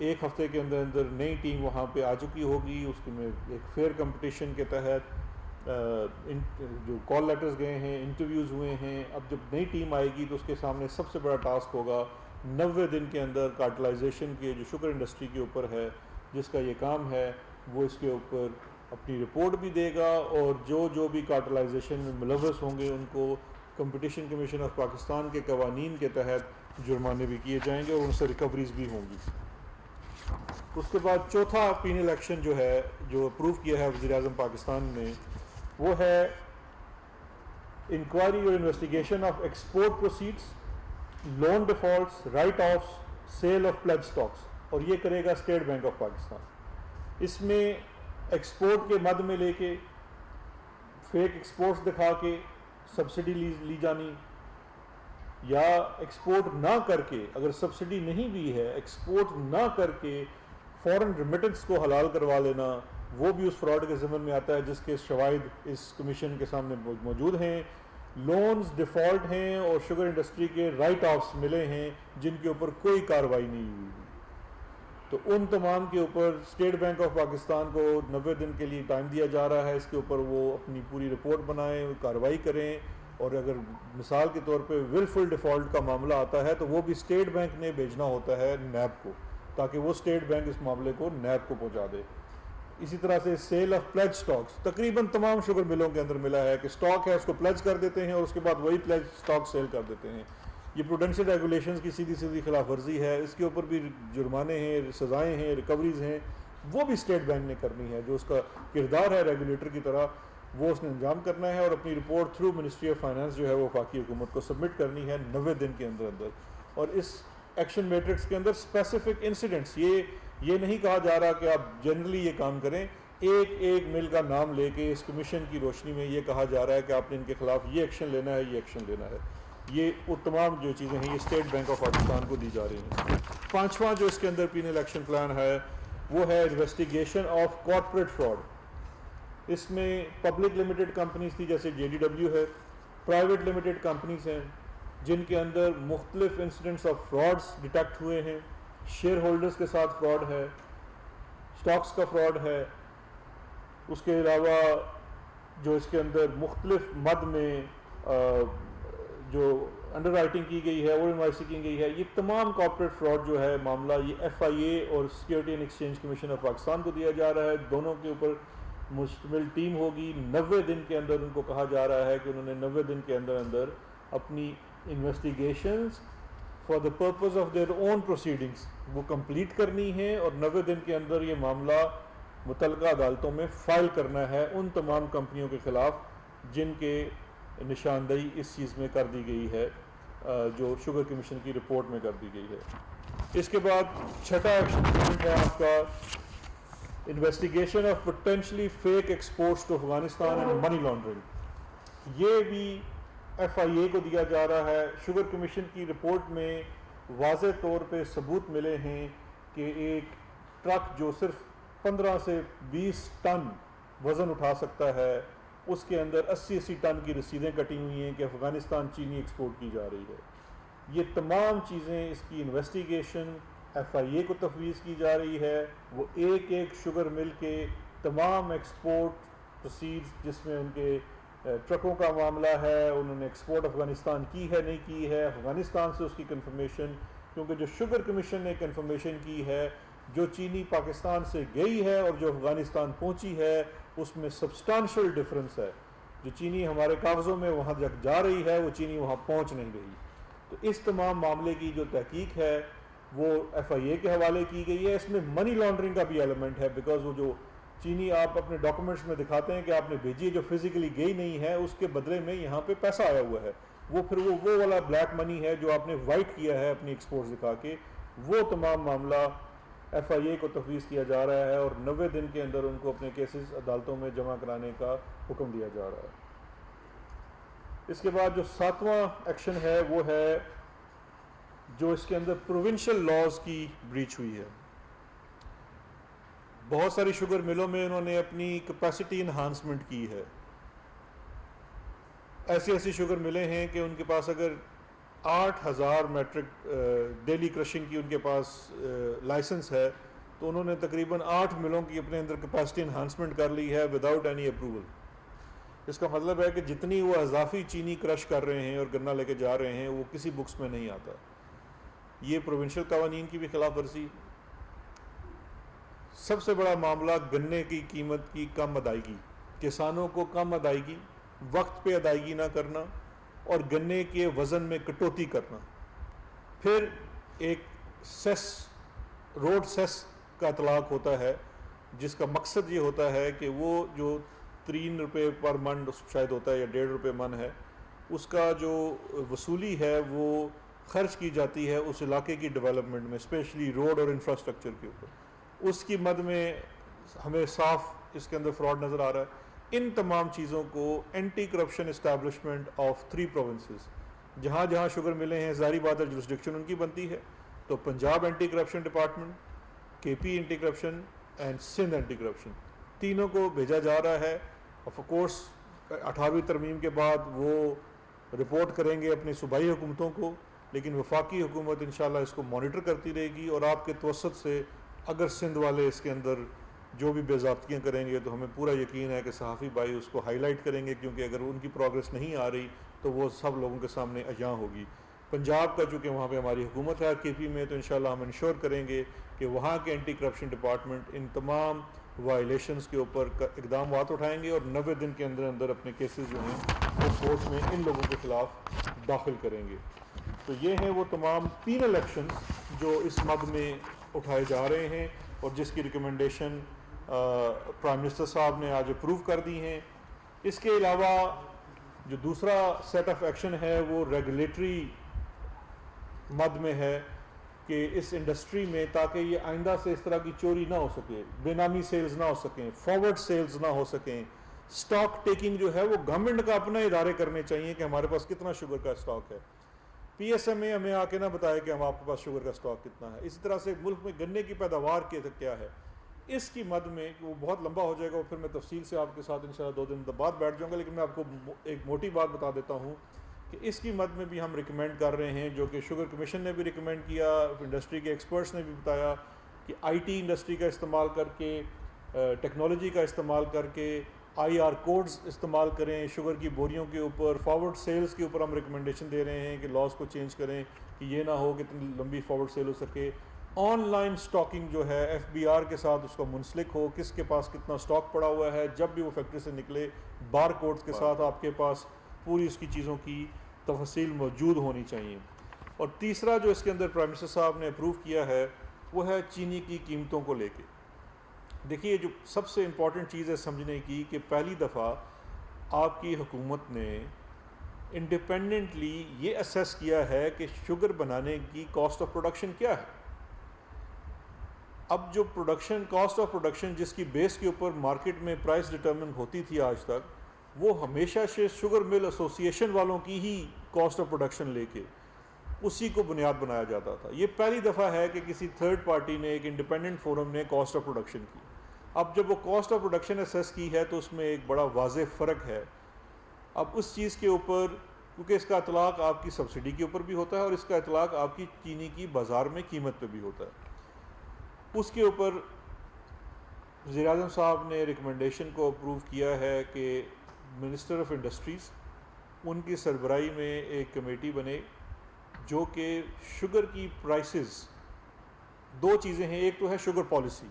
[SPEAKER 2] 1 ہفتے کے اندر اندر نئی ٹیم وہاں پہ آ چکی ہوگی، اس میں ایک فیئر کمپٹیشن کے تحت جو کال لیٹرز گئے ہیں، انٹرویوز ہوئے ہیں۔ اب جب نئی ٹیم آئے گی تو اس کے سامنے سب سے بڑا ٹاسک ہوگا 90 دن کے اندر کارٹلائزیشن کے جو شوگر انڈسٹری کے اوپر ہے جس کا یہ کام ہے وہ اس کے اوپر اپنی رپورٹ بھی دے گا، اور جو بھی کارٹلائزیشن میں ملوث ہوں گے ان کو کمپٹیشن کمیشن آف پاکستان کے قوانین کے تحت جرمانے بھی کیے جائیں گے اور ان سے ریکوریز بھی ہوں گی۔ اس کے بعد چوتھا پینل ایکشن جو ہے جو اپروو کیا ہے وزیر اعظم پاکستان نے وہ ہے انکوائری اور investigation of export proceeds, loan defaults, write offs, sale of pledge stocks, اور یہ کرے گا اسٹیٹ بینک آف پاکستان۔ اس میں ایکسپورٹ کے مد میں لے کے فیک ایکسپورٹس دکھا کے سبسڈی لی جانی، یا ایکسپورٹ نہ کر کے اگر سبسڈی نہیں بھی ہے ایکسپورٹ نہ کر کے فورن ریمیٹنس کو حلال کروا لینا، وہ بھی اس فراڈ کے ضمن میں آتا ہے جس کے شواہد اس کمیشن کے سامنے موجود ہیں۔ لونز ڈیفالٹ ہیں اور شوگر انڈسٹری کے رائٹ آفس ملے ہیں جن کے اوپر کوئی کارروائی نہیں ہوئی. تو ان تمام کے اوپر اسٹیٹ بینک آف پاکستان کو 90 دن کے لیے ٹائم دیا جا رہا ہے. اس کے اوپر وہ اپنی پوری رپورٹ بنائیں, کارروائی کریں, اور اگر مثال کے طور پہ ولفل ڈیفالٹ کا معاملہ آتا ہے تو وہ بھی اسٹیٹ بینک نے بھیجنا ہوتا ہے نیب کو, تاکہ وہ اسٹیٹ بینک اس معاملے کو نیب کو پہنچا دے. اسی طرح سے سیل آف پلیج سٹاکس تقریباً تمام شوگر ملوں کے اندر ملا ہے کہ سٹاک ہے اس کو پلیج کر دیتے ہیں اور اس کے بعد وہی پلیج سٹاک سیل کر دیتے ہیں. یہ پروڈینشیل ریگولیشنز کی سیدھی سیدھی خلاف ورزی ہے. اس کے اوپر بھی جرمانے ہیں, سزائیں ہیں, ریکوریز ہیں, وہ بھی اسٹیٹ بینک نے کرنی ہے. جو اس کا کردار ہے ریگولیٹر کی طرح وہ اس نے انجام کرنا ہے, اور اپنی report through ministry of finance جو ہے وہ وفاقی حکومت کو سبمٹ کرنی ہے 90 دن کے اندر اندر. اور اس ایکشن میٹرکس کے اندر اسپیسیفک انسیڈنٹس, یہ نہیں کہا جا رہا کہ آپ جنرلی یہ کام کریں, ایک مل کا نام لے کے اس کمیشن کی روشنی میں یہ کہا جا رہا ہے کہ آپ نے ان کے خلاف یہ ایکشن لینا ہے, یہ ایکشن لینا ہے. یہ وہ تمام جو چیزیں ہیں یہ اسٹیٹ بینک آف پاکستان کو دی جا رہی ہیں. پانچواں جو اس کے اندر پینل ایکشن پلان ہے وہ ہے انویسٹیگیشن آف کارپوریٹ فراڈ. اس میں پبلک لمیٹڈ کمپنیز تھی جیسے JDW ہے, پرائیویٹ لمیٹڈ کمپنیز ہیں جن کے اندر مختلف انسیڈنٹس آف فرادز ڈیٹیکٹ ہوئے ہیں. شیئر ہولڈرز کے ساتھ فراڈ ہے, سٹاکس کا فراڈ ہے. اس کے علاوہ جو اس کے اندر مختلف مد میں جو انڈر رائٹنگ کی گئی ہے, اوور انوائسنگ کی گئی ہے, یہ تمام کارپوریٹ فراڈ جو ہے معاملہ یہ FIA اور security and exchange commission of Pakistan کو دیا جا رہا ہے. دونوں کے اوپر مشتمل ٹیم ہوگی. 90 دن کے اندر ان کو کہا جا رہا ہے کہ انہوں نے 90 دن کے اندر اندر اپنی investigations for the purpose of their own proceedings وہ کمپلیٹ کرنی ہے, اور 90 دن کے اندر یہ معاملہ متعلقہ عدالتوں میں فائل کرنا ہے ان تمام کمپنیوں کے خلاف جن کے نشاندہی اس چیز میں کر دی گئی ہے, جو شوگر کمیشن کی رپورٹ میں کر دی گئی ہے. اس کے بعد چھٹا ایکشن پوائنٹ ہے آپ کا investigation of potentially fake exports to Afghanistan and money laundering. یہ بھی FIA کو دیا جا رہا ہے. شوگر کمیشن کی رپورٹ میں واضح طور پہ ثبوت ملے ہیں کہ ایک ٹرک جو صرف 15 سے 20 ٹن وزن اٹھا سکتا ہے, اس کے اندر 80 ٹن کی رسیدیں کٹی ہوئی ہیں کہ افغانستان چینی ایکسپورٹ کی جا رہی ہے. یہ تمام چیزیں اس کی انویسٹیگیشن FIA کو تفویض کی جا رہی ہے. وہ ایک شوگر مل کے تمام ایکسپورٹ پروسیڈز جس میں ان کے ٹرکوں کا معاملہ ہے, انہوں نے ایکسپورٹ افغانستان کی ہے نہیں کی ہے, افغانستان سے اس کی کنفرمیشن, کیونکہ جو شوگر کمیشن نے کنفرمیشن کی ہے جو چینی پاکستان سے گئی ہے اور جو افغانستان پہنچی ہے اس میں سبسٹانشل ڈفرنس ہے. جو چینی ہمارے کاغذوں میں وہاں جا رہی ہے وہ چینی وہاں پہنچ نہیں رہی. تو اس تمام معاملے کی جو تحقیق ہے وہ FIA کے حوالے کی گئی ہے. اس میں منی لانڈرنگ کا بھی ایلیمنٹ ہے, بیکاز وہ جو چینی آپ اپنے ڈاکومنٹس میں دکھاتے ہیں کہ آپ نے بھیجی ہے جو فزیکلی گئی نہیں ہے, اس کے بدلے میں یہاں پہ پیسہ آیا ہوا ہے, وہ پھر وہ والا بلیک منی ہے جو آپ نے وائٹ کیا ہے اپنی ایکسپورٹس دکھا کے. وہ تمام معاملہ FIA کو تفویض کیا جا رہا ہے اور 90 دن کے اندر ان کو اپنے کیسز عدالتوں میں جمع کرانے کا حکم دیا جا رہا ہے. اس کے بعد جو 7واں ایکشن ہے وہ ہے جو اس کے اندر پروونشل لاز کی بریچ ہوئی ہے. بہت ساری شوگر ملوں میں انہوں نے اپنی کیپیسٹی انہانسمنٹ کی ہے. ایسی شوگر ملیں ہیں کہ ان کے پاس اگر 8,000 میٹرک ڈیلی کرشنگ کی ان کے پاس لائسنس ہے تو انہوں نے تقریباً 8 ملوں کی اپنے اندر کیپیسٹی انہانسمنٹ کر لی ہے وداؤٹ اینی اپروول. اس کا مطلب ہے کہ جتنی وہ اضافی چینی کرش کر رہے ہیں اور گنا لے کے جا رہے ہیں وہ کسی بکس میں نہیں آتا. یہ پروونشل قوانین کی بھی خلاف ورزی. سب سے بڑا معاملہ گنے کی قیمت کی کم ادائیگی, کسانوں کو کم ادائیگی, وقت پہ ادائیگی نہ کرنا اور گنے کے وزن میں کٹوتی کرنا. پھر ایک سیس, روڈ سیس کا اطلاق ہوتا ہے جس کا مقصد یہ ہوتا ہے کہ وہ جو 3 روپے پر من شاید ہوتا ہے یا 1.5 روپے من ہے, اس کا جو وصولی ہے وہ خرچ کی جاتی ہے اس علاقے کی ڈیولپمنٹ میں, اسپیشلی روڈ اور انفراسٹرکچر کے اوپر. اس کی مد میں ہمیں صاف اس کے اندر فراڈ نظر آ رہا ہے. ان تمام چیزوں کو anti corruption establishment of 3 provinces, جہاں جہاں شوگر ملے ہیں ظاہری بات ہے جورسڈکشن ان کی بنتی ہے, تو Punjab anti corruption department, KP anti corruption and Sindh anti corruption, تینوں کو بھیجا جا رہا ہے. آف کورس 18ویں ترمیم کے بعد وہ رپورٹ کریں گے اپنی صوبائی حکومتوں کو، لیکن وفاقی حکومت انشاءاللہ اس کو مانیٹر کرتی رہے گی، اور آپ کے توسط سے اگر سندھ والے اس کے اندر جو بھی بے ضابطگیاں کریں گے تو ہمیں پورا یقین ہے کہ صحافی بھائی اس کو ہائی لائٹ کریں گے، کیونکہ اگر ان کی پروگرس نہیں آ رہی تو وہ سب لوگوں کے سامنے عیاں ہوگی۔ پنجاب کا چونکہ وہاں پہ ہماری حکومت ہے کے پی میں، تو انشاءاللہ ہم انشور کریں گے کہ وہاں کے اینٹی کرپشن ڈپارٹمنٹ ان تمام وائلیشنز کے اوپر اقدامات اٹھائیں گے، اور 90 دن کے اندر اندر اپنے کیسز جو ہیں وہ کورٹ میں ان لوگوں کے خلاف داخل کریں گے۔ تو یہ ہیں وہ تمام 3 الیکشنز جو اس مد میں اٹھائے جا رہے ہیں، اور جس کی ریکمنڈیشن پرائم منسٹر صاحب نے آج اپروو کر دی ہیں۔ اس کے علاوہ جو دوسرا سیٹ آف ایکشن ہے وہ ریگولیٹری مد میں ہے کہ اس انڈسٹری میں تاکہ یہ آئندہ سے اس طرح کی چوری نہ ہو سکے، بے نامی سیلز نہ ہو سکیں، فارورڈ سیلز نہ ہو سکیں، سٹاک ٹیکنگ جو ہے وہ گورنمنٹ کا اپنا ادارے کرنے چاہیے کہ ہمارے پاس کتنا شوگر کا سٹاک ہے۔ پی ایس ایم اے ہمیں آ کے نہ بتائے کہ ہم آپ کے پاس شوگر کا سٹاک کتنا ہے۔ اسی طرح سے ملک میں گنے کی پیداوار کیا ہے، اس کی مد میں وہ بہت لمبا ہو جائے گا، اور پھر میں تفصیل سے آپ کے ساتھ انشاءاللہ 2 دن بعد بیٹھ جاؤں گا، لیکن میں آپ کو ایک موٹی بات بتا دیتا ہوں کہ اس کی مد میں بھی ہم ریکمینڈ کر رہے ہیں، جو کہ شوگر کمیشن نے بھی ریکمینڈ کیا، انڈسٹری کے ایکسپرٹس نے بھی بتایا کہ آئی ٹی انڈسٹری کا استعمال کر کے، ٹیکنالوجی کا استعمال کر کے آئی آر کوڈز استعمال کریں شوگر کی بوریوں کے اوپر، فارورڈ سیلز کے اوپر ہم ریکمنڈیشن دے رہے ہیں کہ لاز کو چینج کریں کہ یہ نہ ہو کہ اتنی لمبی فارورڈ سیل ہو سکے۔ آن لائن سٹاکنگ جو ہے ایف بی آر کے ساتھ اس کا منسلک ہو، کس کے پاس کتنا سٹاک پڑا ہوا ہے، جب بھی وہ فیکٹری سے نکلے بار کوڈز کے ساتھ آپ کے پاس پوری اس کی چیزوں کی تفصیل موجود ہونی چاہیے۔ اور تیسرا جو اس کے اندر پرائم منسٹر صاحب نے اپروو کیا ہے وہ ہے چینی کی قیمتوں کو لے کے۔ دیکھیے جو سب سے امپورٹنٹ چیز ہے سمجھنے کی کہ پہلی دفعہ آپ کی حکومت نے انڈیپینڈنٹلی یہ اسیس کیا ہے کہ شوگر بنانے کی کاسٹ آف پروڈکشن کیا ہے۔ اب جو پروڈکشن کاسٹ آف پروڈکشن جس کی بیس کے اوپر مارکیٹ میں پرائس ڈٹرمن ہوتی تھی آج تک، وہ ہمیشہ سے شوگر مل ایسوسی ایشن والوں کی ہی کاسٹ آف پروڈکشن لے کے اسی کو بنیاد بنایا جاتا تھا۔ یہ پہلی دفعہ ہے کہ کسی تھرڈ پارٹی نے، ایک انڈیپینڈنٹ فورم نے کاسٹ آف پروڈکشن کی۔ اب جب وہ کاسٹ آف پروڈکشن اسیس کی ہے تو اس میں ایک بڑا واضح فرق ہے۔ اب اس چیز کے اوپر، کیونکہ اس کا اطلاق آپ کی سبسڈی کے اوپر بھی ہوتا ہے اور اس کا اطلاق آپ کی چینی کی بازار میں قیمت پہ بھی ہوتا ہے، اس کے اوپر وزیر اعظم صاحب نے ریکمنڈیشن کو اپروو کیا ہے کہ منسٹر آف انڈسٹریز ان کی سربراہی میں ایک کمیٹی بنے جو کہ شوگر کی پرائسز، 2 چیزیں ہیں، ایک تو ہے شوگر پالیسی،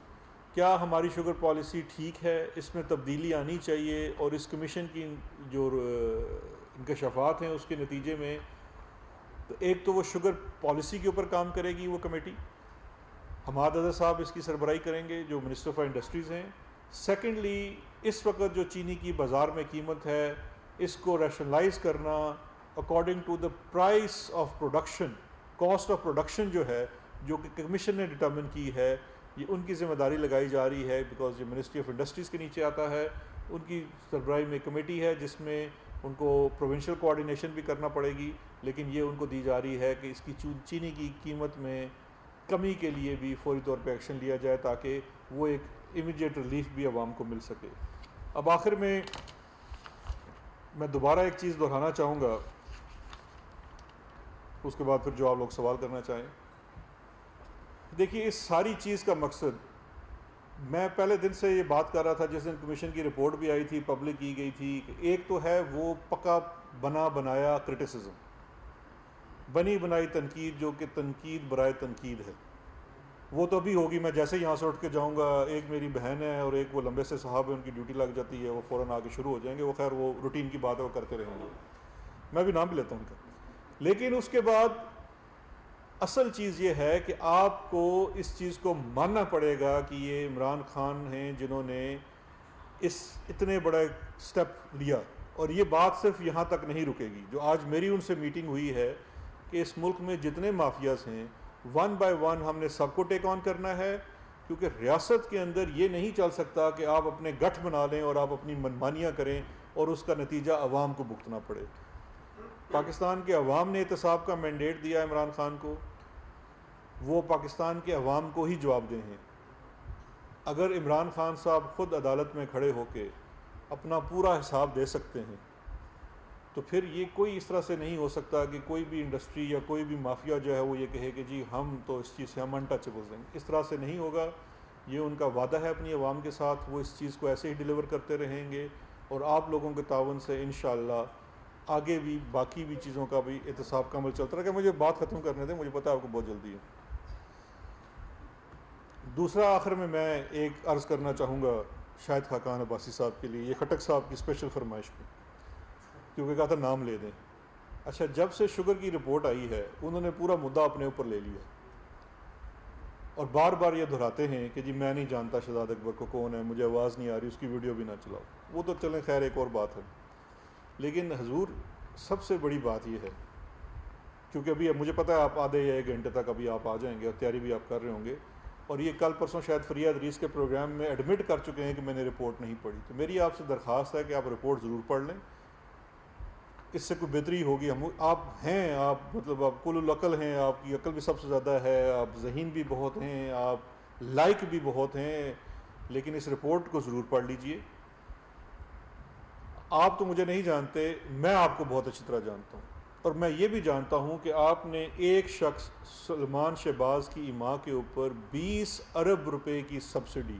[SPEAKER 2] کیا ہماری شوگر پالیسی ٹھیک ہے، اس میں تبدیلی آنی چاہیے، اور اس کمیشن کی جو انکشافات ہیں اس کے نتیجے میں تو ایک تو وہ شوگر پالیسی کے اوپر کام کرے گی وہ کمیٹی، حماد اظہر صاحب اس کی سربراہی کریں گے جو منسٹر آف انڈسٹریز ہیں۔ سیکنڈلی اس وقت جو چینی کی بازار میں قیمت ہے اس کو ریشنلائز کرنا according to the price of production, cost of production جو ہے، جو کہ کمیشن نے ڈٹرمن کی ہے، یہ ان کی ذمہ داری لگائی جا رہی ہے، بیکاز یہ منسٹری آف انڈسٹریز کے نیچے آتا ہے۔ ان کی سربراہی میں کمیٹی ہے جس میں ان کو پروونشل کوآرڈینیشن بھی کرنا پڑے گی، لیکن یہ ان کو دی جا رہی ہے کہ اس کی چینی کی قیمت میں کمی کے لیے بھی فوری طور پہ ایکشن لیا جائے تاکہ وہ ایک امیڈیٹ ریلیف بھی عوام کو مل سکے۔ اب آخر میں دوبارہ ایک چیز دہرانا چاہوں گا، اس کے بعد پھر جو آپ لوگ سوال کرنا چاہیں۔ دیکھیے اس ساری چیز کا مقصد، میں پہلے دن سے یہ بات کر رہا تھا جس دن کمیشن کی رپورٹ بھی آئی تھی، پبلک کی گئی تھی، کہ ایک تو ہے وہ پکا بنا بنایا کرٹیسزم، بنی بنائی تنقید، جو کہ تنقید برائے تنقید ہے، وہ تو بھی ہوگی۔ میں جیسے یہاں سے اٹھ کے جاؤں گا، ایک میری بہن ہے اور ایک وہ لمبے سے صاحب ہیں، ان کی ڈیوٹی لگ جاتی ہے، وہ فوراً آ کے شروع ہو جائیں گے، وہ خیر وہ روٹین کی بات ہے، وہ کرتے رہیں گے، میں بھی نام بھی لیتا ہوں ان کا۔ لیکن اس کے بعد اصل چیز یہ ہے کہ آپ کو اس چیز کو ماننا پڑے گا کہ یہ عمران خان ہیں جنہوں نے اس اتنے بڑا سٹیپ لیا، اور یہ بات صرف یہاں تک نہیں رکے گی۔ جو آج میری ان سے میٹنگ ہوئی ہے کہ اس ملک میں جتنے مافیاز ہیں 1 بائی 1 ہم نے سب کو ٹیک آن کرنا ہے، کیونکہ ریاست کے اندر یہ نہیں چل سکتا کہ آپ اپنے گٹھ بنا لیں اور آپ اپنی منمانیاں کریں اور اس کا نتیجہ عوام کو بھگتنا پڑے۔ پاکستان کے عوام نے احتساب کا مینڈیٹ دیا عمران خان کو، وہ پاکستان کے عوام کو ہی جواب دیں ہیں۔ اگر عمران خان صاحب خود عدالت میں کھڑے ہو کے اپنا پورا حساب دے سکتے ہیں تو پھر یہ کوئی اس طرح سے نہیں ہو سکتا کہ کوئی بھی انڈسٹری یا کوئی بھی مافیا جو ہے وہ یہ کہے کہ جی ہم تو اس چیز سے ہم انٹچیبلز ہیں. اس طرح سے نہیں ہوگا. یہ ان کا وعدہ ہے اپنی عوام کے ساتھ, وہ اس چیز کو ایسے ہی ڈیلیور کرتے رہیں گے, اور آپ لوگوں کے تعاون سے انشاءاللہ آگے بھی باقی بھی چیزوں کا بھی احتساب کا عمل چلتا رہے. کہ مجھے بات ختم کرنے دیں, مجھے پتہ ہے آپ کو بہت جلدی ہے. دوسرا آخر میں ایک عرض کرنا چاہوں گا شاہد خاقان عباسی صاحب کے لیے, یہ خٹک صاحب کی اسپیشل فرمائش پہ, کیونکہ کہا تھا نام لے دیں. اچھا, جب سے شوگر کی رپورٹ آئی ہے انہوں نے پورا مدعا اپنے اوپر لے لیا, اور بار بار یہ دہراتے ہیں کہ جی میں نہیں جانتا شہزاد اکبر کو کون ہے, مجھے آواز نہیں آ رہی, اس کی ویڈیو بھی نہ چلاؤ. وہ تو چلیں خیر ایک اور بات ہے. لیکن حضور سب سے بڑی بات یہ ہے, کیونکہ ابھی مجھے پتہ ہے آپ آدھے یا ایک گھنٹے تک ابھی آپ آ جائیں گے اور تیاری بھی آپ کر رہے ہوں گے, اور یہ کل پرسوں شاید فریہ ادریس کے پروگرام میں ایڈمٹ کر چکے ہیں کہ میں نے رپورٹ نہیں پڑھی. تو میری آپ سے درخواست ہے کہ آپ رپورٹ ضرور پڑھ لیں, اس سے کوئی بہتری ہوگی. آپ ہیں, آپ مطلب آپ کل العقل ہیں, آپ کی عقل بھی سب سے زیادہ ہے, آپ ذہین بھی بہت ہیں, آپ لائق بھی بہت ہیں, لیکن اس رپورٹ کو ضرور پڑھ لیجئے. آپ تو مجھے نہیں جانتے, میں آپ کو بہت اچھی طرح جانتا ہوں, اور میں یہ بھی جانتا ہوں کہ آپ نے ایک شخص سلمان شہباز کی اماں کے اوپر 20 ارب روپے کی سبسڈی,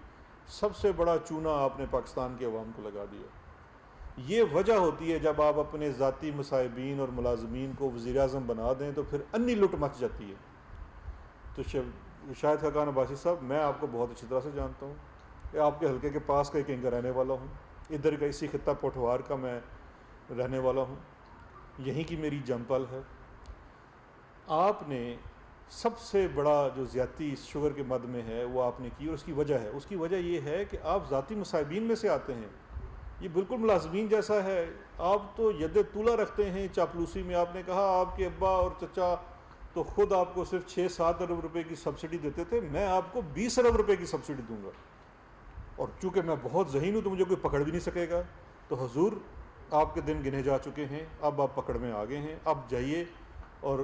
[SPEAKER 2] سب سے بڑا چونا آپ نے پاکستان کے عوام کو لگا دیا. یہ وجہ ہوتی ہے جب آپ اپنے ذاتی مصاحبین اور ملازمین کو وزیر اعظم بنا دیں تو پھر انی لٹ مچ جاتی ہے. تو شاہد خاقان عباسی صاحب, میں آپ کو بہت اچھی طرح سے جانتا ہوں کہ آپ کے حلقے کے پاس کا کہیں کا رہنے والا ہوں, ادھر کا اسی خطہ پوٹھوار کا میں رہنے والا ہوں, یہیں کی میری جم پل ہے. آپ نے سب سے بڑا جو زیادتی اس شوگر کے مد میں ہے وہ آپ نے کی, اور اس کی وجہ ہے, اس کی وجہ یہ ہے کہ آپ ذاتی مصاحبین میں سے آتے ہیں. یہ بالکل ملازمین جیسا ہے, آپ تو ید طولہ رکھتے ہیں چاپلوسی میں. آپ نے کہا آپ کے ابا اور چچا تو خود آپ کو صرف 6-7 ارب روپے کی سبسڈی دیتے تھے, میں آپ کو 20 ارب روپے کی سبسڈی دوں گا, اور چونکہ میں بہت ذہین ہوں تو مجھے کوئی پکڑ بھی نہیں سکے گا. تو حضور آپ کے دن گنے جا چکے ہیں, اب آپ پکڑ میں آ گئے ہیں. اب جائیے اور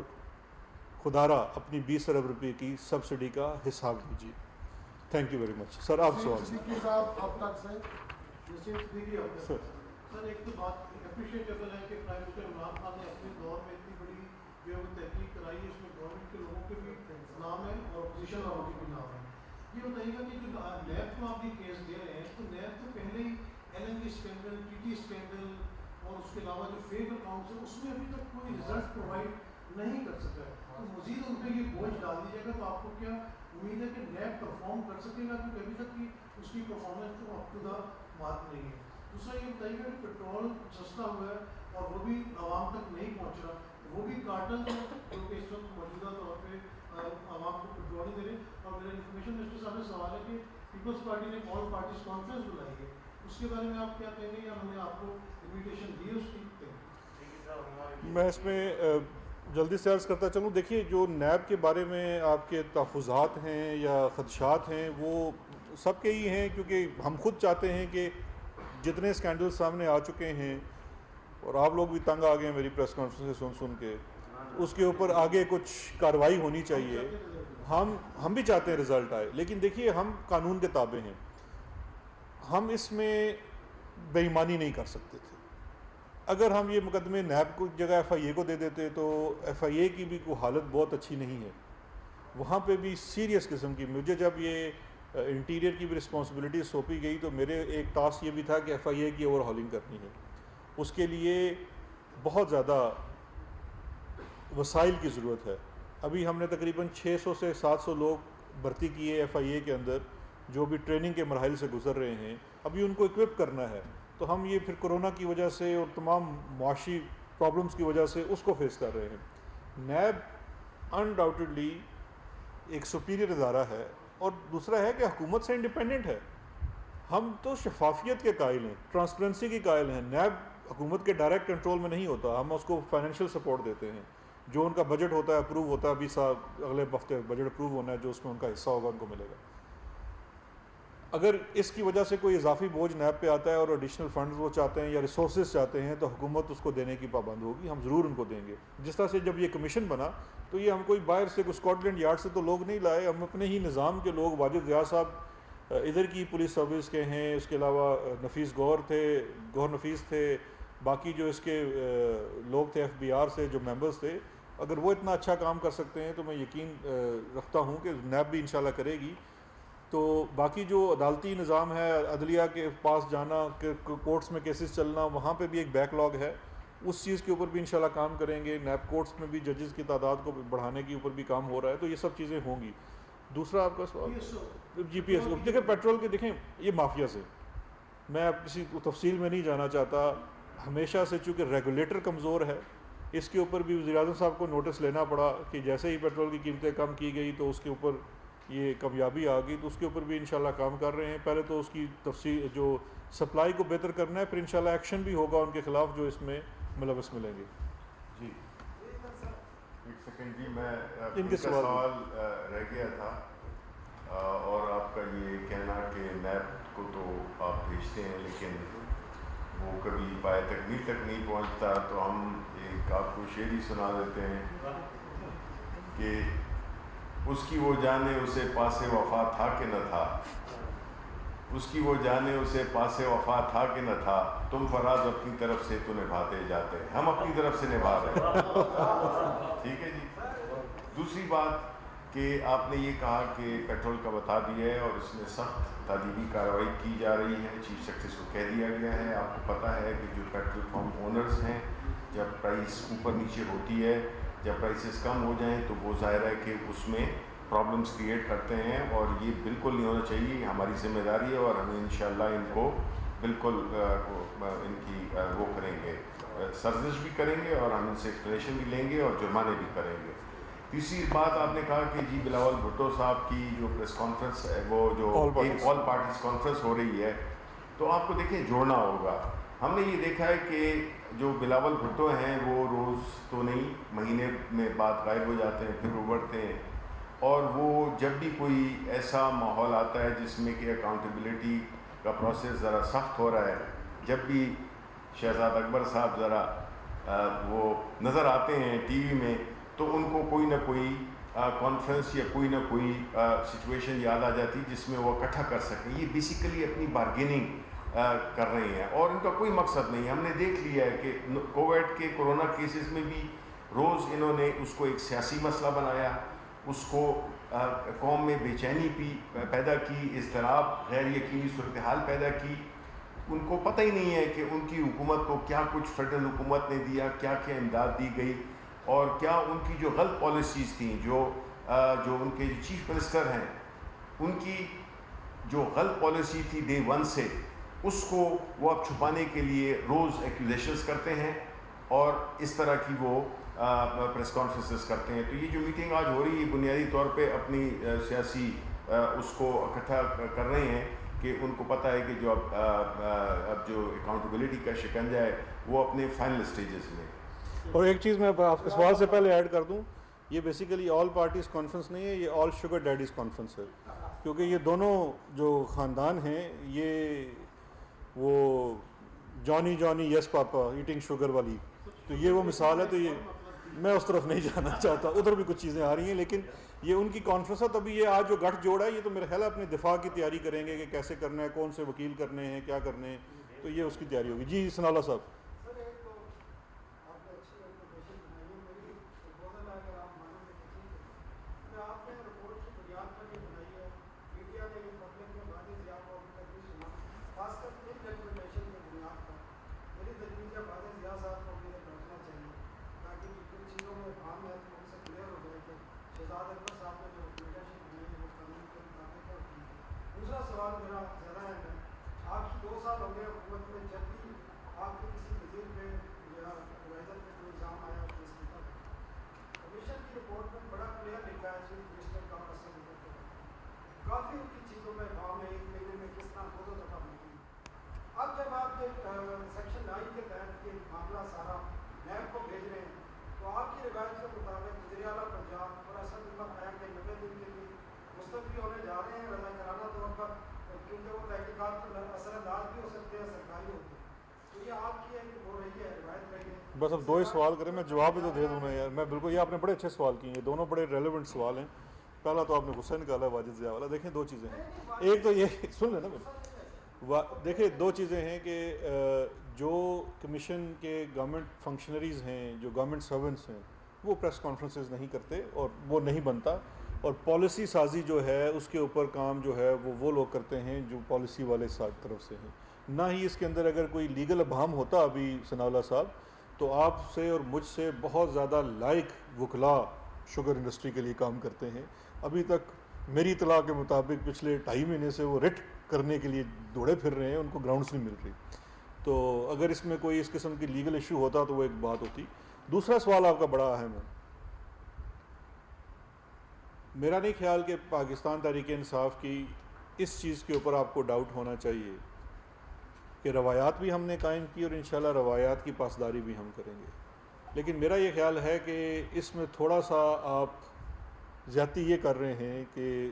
[SPEAKER 2] خدا را اپنی 20 ارب روپے کی سبسڈی کا حساب دیجیے. Thank you very much. Sir آپ سوال.
[SPEAKER 3] سر ایک تو بات اپریشیٹیبل ہے کہ پرائم منسٹر عمران خان نے اپنے دور میں اتنی بڑی جو تحقیق کرائی ہے, اس میں گورنمنٹ کے لوگوں کے بھی نام ہے اور اپوزیشن والوں کے بھی نام ہے. یہ بتائیے گا کہ جو نیب کو آپ یہ کیس دے رہے ہیں, تو نیب تو پہلے ہی L N G scandal, T T scandal اور اس کے علاوہ جو فیک اکاؤنٹس ہیں اس میں ابھی تک کوئی رزلٹ پرووائڈ نہیں کر سکا ہے. تو مزید ان پہ یہ بوجھ ڈال دیجیے گا, تو آپ کو کیا امید ہے کہ نیب پرفارم کر سکے گا, کیونکہ ابھی تک کی اس کی پرفارمنس تو اپ ٹو دا بات نہیں ہے. دوسرا یہ بتائیے گا کہ پیٹرول سستا ہوا ہے اور وہ بھی عوام تک نہیں پہنچ رہا, وہ بھی کارٹل جو کہ اس وقت موجودہ طور پہ عوام کو پیٹرول نہیں دے رہے. اور میرا انفارمیشن منسٹر صاحب سے سوال ہے کہ پیپلز پارٹی نے آل پارٹیز کانفرنس بلائی ہے, اس کے بارے میں آپ کیا کہیں گے, یا ہم نے آپ کو انویٹیشن دی ہے اس کی؟
[SPEAKER 2] میں اس میں جلدی سے عرض کرتا چلوں. دیکھیے, جو نیب کے بارے میں آپ کے تحفظات ہیں یا خدشات ہیں وہ سب کے ہی ہیں, کیونکہ ہم خود چاہتے ہیں کہ جتنے اسکینڈل سامنے آ چکے ہیں, اور آپ لوگ بھی تنگ آ گئے ہیں میری پریس کانفرنس سے سن کے, اس کے اوپر آگے کچھ کارروائی ہونی چاہیے. ہم بھی چاہتے ہیں رزلٹ آئے, لیکن دیکھیے ہم قانون کے تابع ہیں, ہم اس میں بے ایمانی نہیں کر سکتے تھے. اگر ہم یہ مقدمے نیب کو جگہ ایف آئی اے کو دے دیتے تو ایف آئی اے کی بھی کوئی حالت بہت اچھی نہیں ہے. وہاں پہ بھی سیریس قسم کی, مجھے جب یہ انٹیریئر کی بھی رسپانسبلٹی سونپی گئی تو میرے ایک ٹاسک یہ بھی تھا کہ ایف آئی اے کی اوور ہالنگ کرنی ہے. اس کے لیے بہت زیادہ وسائل کی ضرورت ہے. ابھی ہم نے تقریباً 600 سے 700 لوگ بھرتی کیے ایف آئی اے کے اندر, جو بھی ٹریننگ کے مراحل سے گزر رہے ہیں. ابھی ان کو اکوپ کرنا ہے, تو ہم یہ پھر کورونا کی وجہ سے اور تمام معاشی پرابلمس کی وجہ سے اس کو فیس کر رہے ہیں. نیب انڈاؤٹڈلی ایک سپیریئر ادارہ ہے, اور دوسرا ہے کہ حکومت سے انڈیپینڈنٹ ہے. ہم تو شفافیت کے قائل ہیں, ٹرانسپیرنسی کے قائل ہیں. نیب حکومت کے ڈائریکٹ کنٹرول میں نہیں ہوتا, ہم اس کو فائنینشیل سپورٹ دیتے ہیں. جو ان کا بجٹ ہوتا ہے اپروو ہوتا ہے, ابھی اگلے ہفتے بجٹ اپروو ہونا ہے, جو اس میں ان کا حصہ ہوگا ان کو ملے گا. اگر اس کی وجہ سے کوئی اضافی بوجھ نیب پہ آتا ہے اور ایڈیشنل فنڈز وہ چاہتے ہیں یا ریسورسز چاہتے ہیں, تو حکومت اس کو دینے کی پابند ہوگی, ہم ضرور ان کو دیں گے. جس طرح سے جب یہ کمیشن بنا تو یہ ہم کوئی باہر سے, کوئی اسکاٹ لینڈ یارڈ سے تو لوگ نہیں لائے, ہم اپنے ہی نظام کے لوگ. واجد ریاض صاحب ادھر کی پولیس سروس کے ہیں, اس کے علاوہ نفیس گور تھے, گور نفیس تھے, باقی جو اس کے لوگ تھے FBR سے جو ممبرز تھے، اگر وہ اتنا اچھا کام کر سکتے ہیں تو میں یقین رکھتا ہوں کہ نیب بھی انشاءاللہ کرے گی. تو باقی جو عدالتی نظام ہے، عدلیہ کے پاس جانا، کورٹس میں کیسز چلنا، وہاں پہ بھی ایک بیک لاگ ہے، اس چیز کے اوپر بھی انشاءاللہ کام کریں گے. نیب کورٹس میں بھی ججز کی تعداد کو بڑھانے کے اوپر بھی کام ہو رہا ہے، تو یہ سب چیزیں ہوں گی. دوسرا آپ کا سوال GPS دیکھیں پیٹرول کے، دیکھیں یہ مافیا سے، میں اب کسی تفصیل میں نہیں جانا چاہتا. ہمیشہ سے چونکہ ریگولیٹر کمزور ہے، اس کے اوپر بھی وزیر اعظم صاحب کو نوٹس لینا پڑا کہ جیسے ہی پیٹرول کی قیمتیں کم کی گئی تو اس کے اوپر یہ کامیابی آ گئی، تو اس کے اوپر بھی انشاءاللہ کام کر رہے ہیں. پہلے تو اس کی تفصیل جو سپلائی کو بہتر کرنا ہے، پھر انشاءاللہ ایکشن بھی ہوگا ان کے خلاف جو اس میں ملوث ملیں گے.
[SPEAKER 1] جی ایک سیکنڈ جی، میں
[SPEAKER 2] ان کے
[SPEAKER 1] سوال رہ گیا تھا، اور آپ کا یہ کہنا کہ نیب کو تو آپ بھیجتے ہیں لیکن وہ کبھی پائے تکمیل تک نہیں پہنچتا، تو ہم ایک آپ کو شعر ہی سنا دیتے ہیں کہ اس کی وہ جانے اسے پاس وفا تھا کہ نہ تھا، اس کی وہ جانے اسے پاس وفا تھا کہ نہ تھا، تم فراز اپنی طرف سے تو نبھاتے جاتے، ہم اپنی طرف سے نبھا رہے ہیں. ٹھیک ہے جی. دوسری بات کہ آپ نے یہ کہا کہ پیٹرول کا بتا دیا ہے اور اس میں سخت تعلیمی کارروائی کی جا رہی ہے، چیف سیکرٹری کو کہہ دیا گیا ہے. آپ کو پتہ ہے کہ جو پیٹرول پمپ اونرز ہیں، جب پرائس اوپر نیچے ہوتی ہے، جب پرائسز کم ہو جائیں تو وہ ظاہر ہے کہ اس میں پرابلمس کریٹ کرتے ہیں، اور یہ بالکل نہیں ہونا چاہیے. یہ ہماری ذمہ داری ہے اور ہمیں انشاءاللہ ان کو بالکل ان کی وہ کریں گے، سرزش بھی کریں گے، اور ہم ان سے ایکسپلینیشن بھی لیں گے اور جرمانے بھی کریں گے. تیسری بات آپ نے کہا کہ جی بلاول بھٹو صاحب کی جو پریس کانفرنس ہے، وہ جو ایک آل پارٹیز کانفرنس ہو رہی ہے، تو آپ کو دیکھیں جوڑنا ہوگا. ہم نے یہ دیکھا ہے کہ جو بلاول بھٹو ہیں وہ روز تو نہیں، مہینے میں بعد غائب ہو جاتے ہیں، پھر ابھرتے ہیں، اور وہ جب بھی کوئی ایسا ماحول آتا ہے جس میں کہ اکاؤنٹیبلٹی کا پروسیس ذرا سخت ہو رہا ہے، جب بھی شہزاد اکبر صاحب ذرا وہ نظر آتے ہیں ٹی وی میں، تو ان کو کوئی نہ کوئی کانفرنس یا کوئی نہ کوئی سچویشن یاد آ جاتی جس میں وہ اکٹھا کر سکیں. یہ بیسیکلی اپنی بارگیننگ کر رہے ہیں اور ان کا کوئی مقصد نہیں. ہم نے دیکھ لیا ہے کہ کووڈ کے کورونا کیسز میں بھی روز انہوں نے اس کو ایک سیاسی مسئلہ بنایا، اس کو قوم میں بے چینی پیدا کی، اضطراب، غیر یقینی صورتحال پیدا کی. ان کو پتہ ہی نہیں ہے کہ ان کی حکومت کو کیا کچھ فیڈرل حکومت نے دیا، کیا کیا امداد دی گئی، اور کیا ان کی جو غلط پالیسیز تھیں، جو ان کے چیف منسٹر ہیں ان کی جو غلط پالیسی تھی ڈے ون سے، اس کو وہ اب چھپانے کے لیے روز ایکوزیشنز کرتے ہیں اور اس طرح کی وہ پریس کانفرنسز کرتے ہیں. تو یہ جو میٹنگ آج ہو رہی ہے بنیادی طور پہ اپنی سیاسی اس کو اکٹھا کر رہے ہیں کہ ان کو پتہ ہے کہ جو اب جو اکاؤنٹیبلٹی کا شکنجہ ہے وہ اپنے فائنل سٹیجز میں.
[SPEAKER 2] اور ایک چیز میں آپ کے سوال سے پہلے ایڈ کر دوں، یہ بیسیکلی آل پارٹیز کانفرنس نہیں ہے، یہ آل شوگر ڈیڈیز کانفرنس ہے، کیونکہ یہ دونوں جو خاندان ہیں یہ وہ جانی یس پاپا ایٹنگ شوگر والی، تو یہ وہ مثال ہے. تو یہ میں اس طرف نہیں جانا چاہتا، ادھر بھی کچھ چیزیں آ رہی ہیں، لیکن یہ ان کی کانفرنس ہے. تبھی یہ آج جو گٹھ جوڑا ہے یہ تو میرے خیال ہے اپنے دفاع کی تیاری کریں گے کہ کیسے کرنا ہے، کون سے وکیل کرنے ہیں، کیا کرنے ہیں، تو یہ اس کی تیاری ہوگی. جی ثناء اللہ صاحب.
[SPEAKER 4] دوسرا سوال میرا زیادہ ہے، آپ کی 2 سال ہو گئے حکومت میں، جب بھی آپ کے کسی وزیر پہ یا ایڈوائزر پہ کوئی الزام آیا تو استعفیٰ کرا. کمیشن کی رپورٹ میں بڑا کلیئر لکھا ہے چیف منسٹر کا اور اسد عمر کے بارے کافی ان کی چیزوں میں کام ہے، 1 مہینے میں کس طرح 2 دفعہ میٹنگ. اب جب آپ سیکشن 9 کے تحت یہ معاملہ سارا نیب کو بھیج رہے ہیں تو آپ کی روایت کے مطابق وزیر اعلیٰ پنجاب اور اسد عمر آیا کہ 90 دن کے لیے مستعفی ہونے جا رہے ہیں رضا کرانہ طور پر، کیونکہ وہ تحقیقات پر اثر انداز بھی ہو سکتے ہیں، سرکاری ہوتے ہیں. تو یہ آپ کی ایک ہو رہی ہے روایت رہی ہے.
[SPEAKER 2] بس اب 2 ہی سوال کریں، میں جواب بھی تو دے دوں نا یار. میں بالکل، یہ آپ نے بڑے اچھے سوال کیے ہیں، دونوں بڑے ریلیونٹ سوال ہیں. پہلا تو آپ نے غصہ نکالا واجد ضیاء والا. دیکھیں 2 چیزیں ہیں، ایک تو یہ سن لیں نا، دیکھیں 2 چیزیں ہیں کہ جو کمیشن کے گورنمنٹ فنکشنریز ہیں, جو گورنمنٹ سرونٹس ہیں, وہ پریس کانفرنسز نہیں کرتے اور وہ نہیں بنتا, اور پالیسی سازی جو ہے اس کے اوپر کام جو ہے وہ لوگ کرتے ہیں جو پالیسی والے طرف سے ہیں. نہ ہی اس کے اندر اگر کوئی لیگل ابہام ہوتا ابھی ثناء اللہ صاحب, تو آپ سے اور مجھ سے بہت زیادہ لائق وکلاء شوگر انڈسٹری کے لیے کام کرتے ہیں. ابھی تک میری اطلاع کے مطابق پچھلے 2.5 مہینے سے وہ ریٹ کرنے کے لیے دوڑے پھر رہے ہیں, ان کو گراؤنڈس نہیں مل رہی. تو اگر اس میں کوئی اس قسم کی لیگل ایشو ہوتا تو وہ ایک بات ہوتی. دوسرا سوال آپ کا بڑا اہم ہے. میرا نہیں خیال کہ پاکستان تحریک انصاف کی اس چیز کے اوپر آپ کو ڈاؤٹ ہونا چاہیے کہ روایات بھی ہم نے قائم کی اور انشاءاللہ روایات کی پاسداری بھی ہم کریں گے. لیکن میرا یہ خیال ہے کہ اس میں تھوڑا سا آپ زیادتی یہ کر رہے ہیں کہ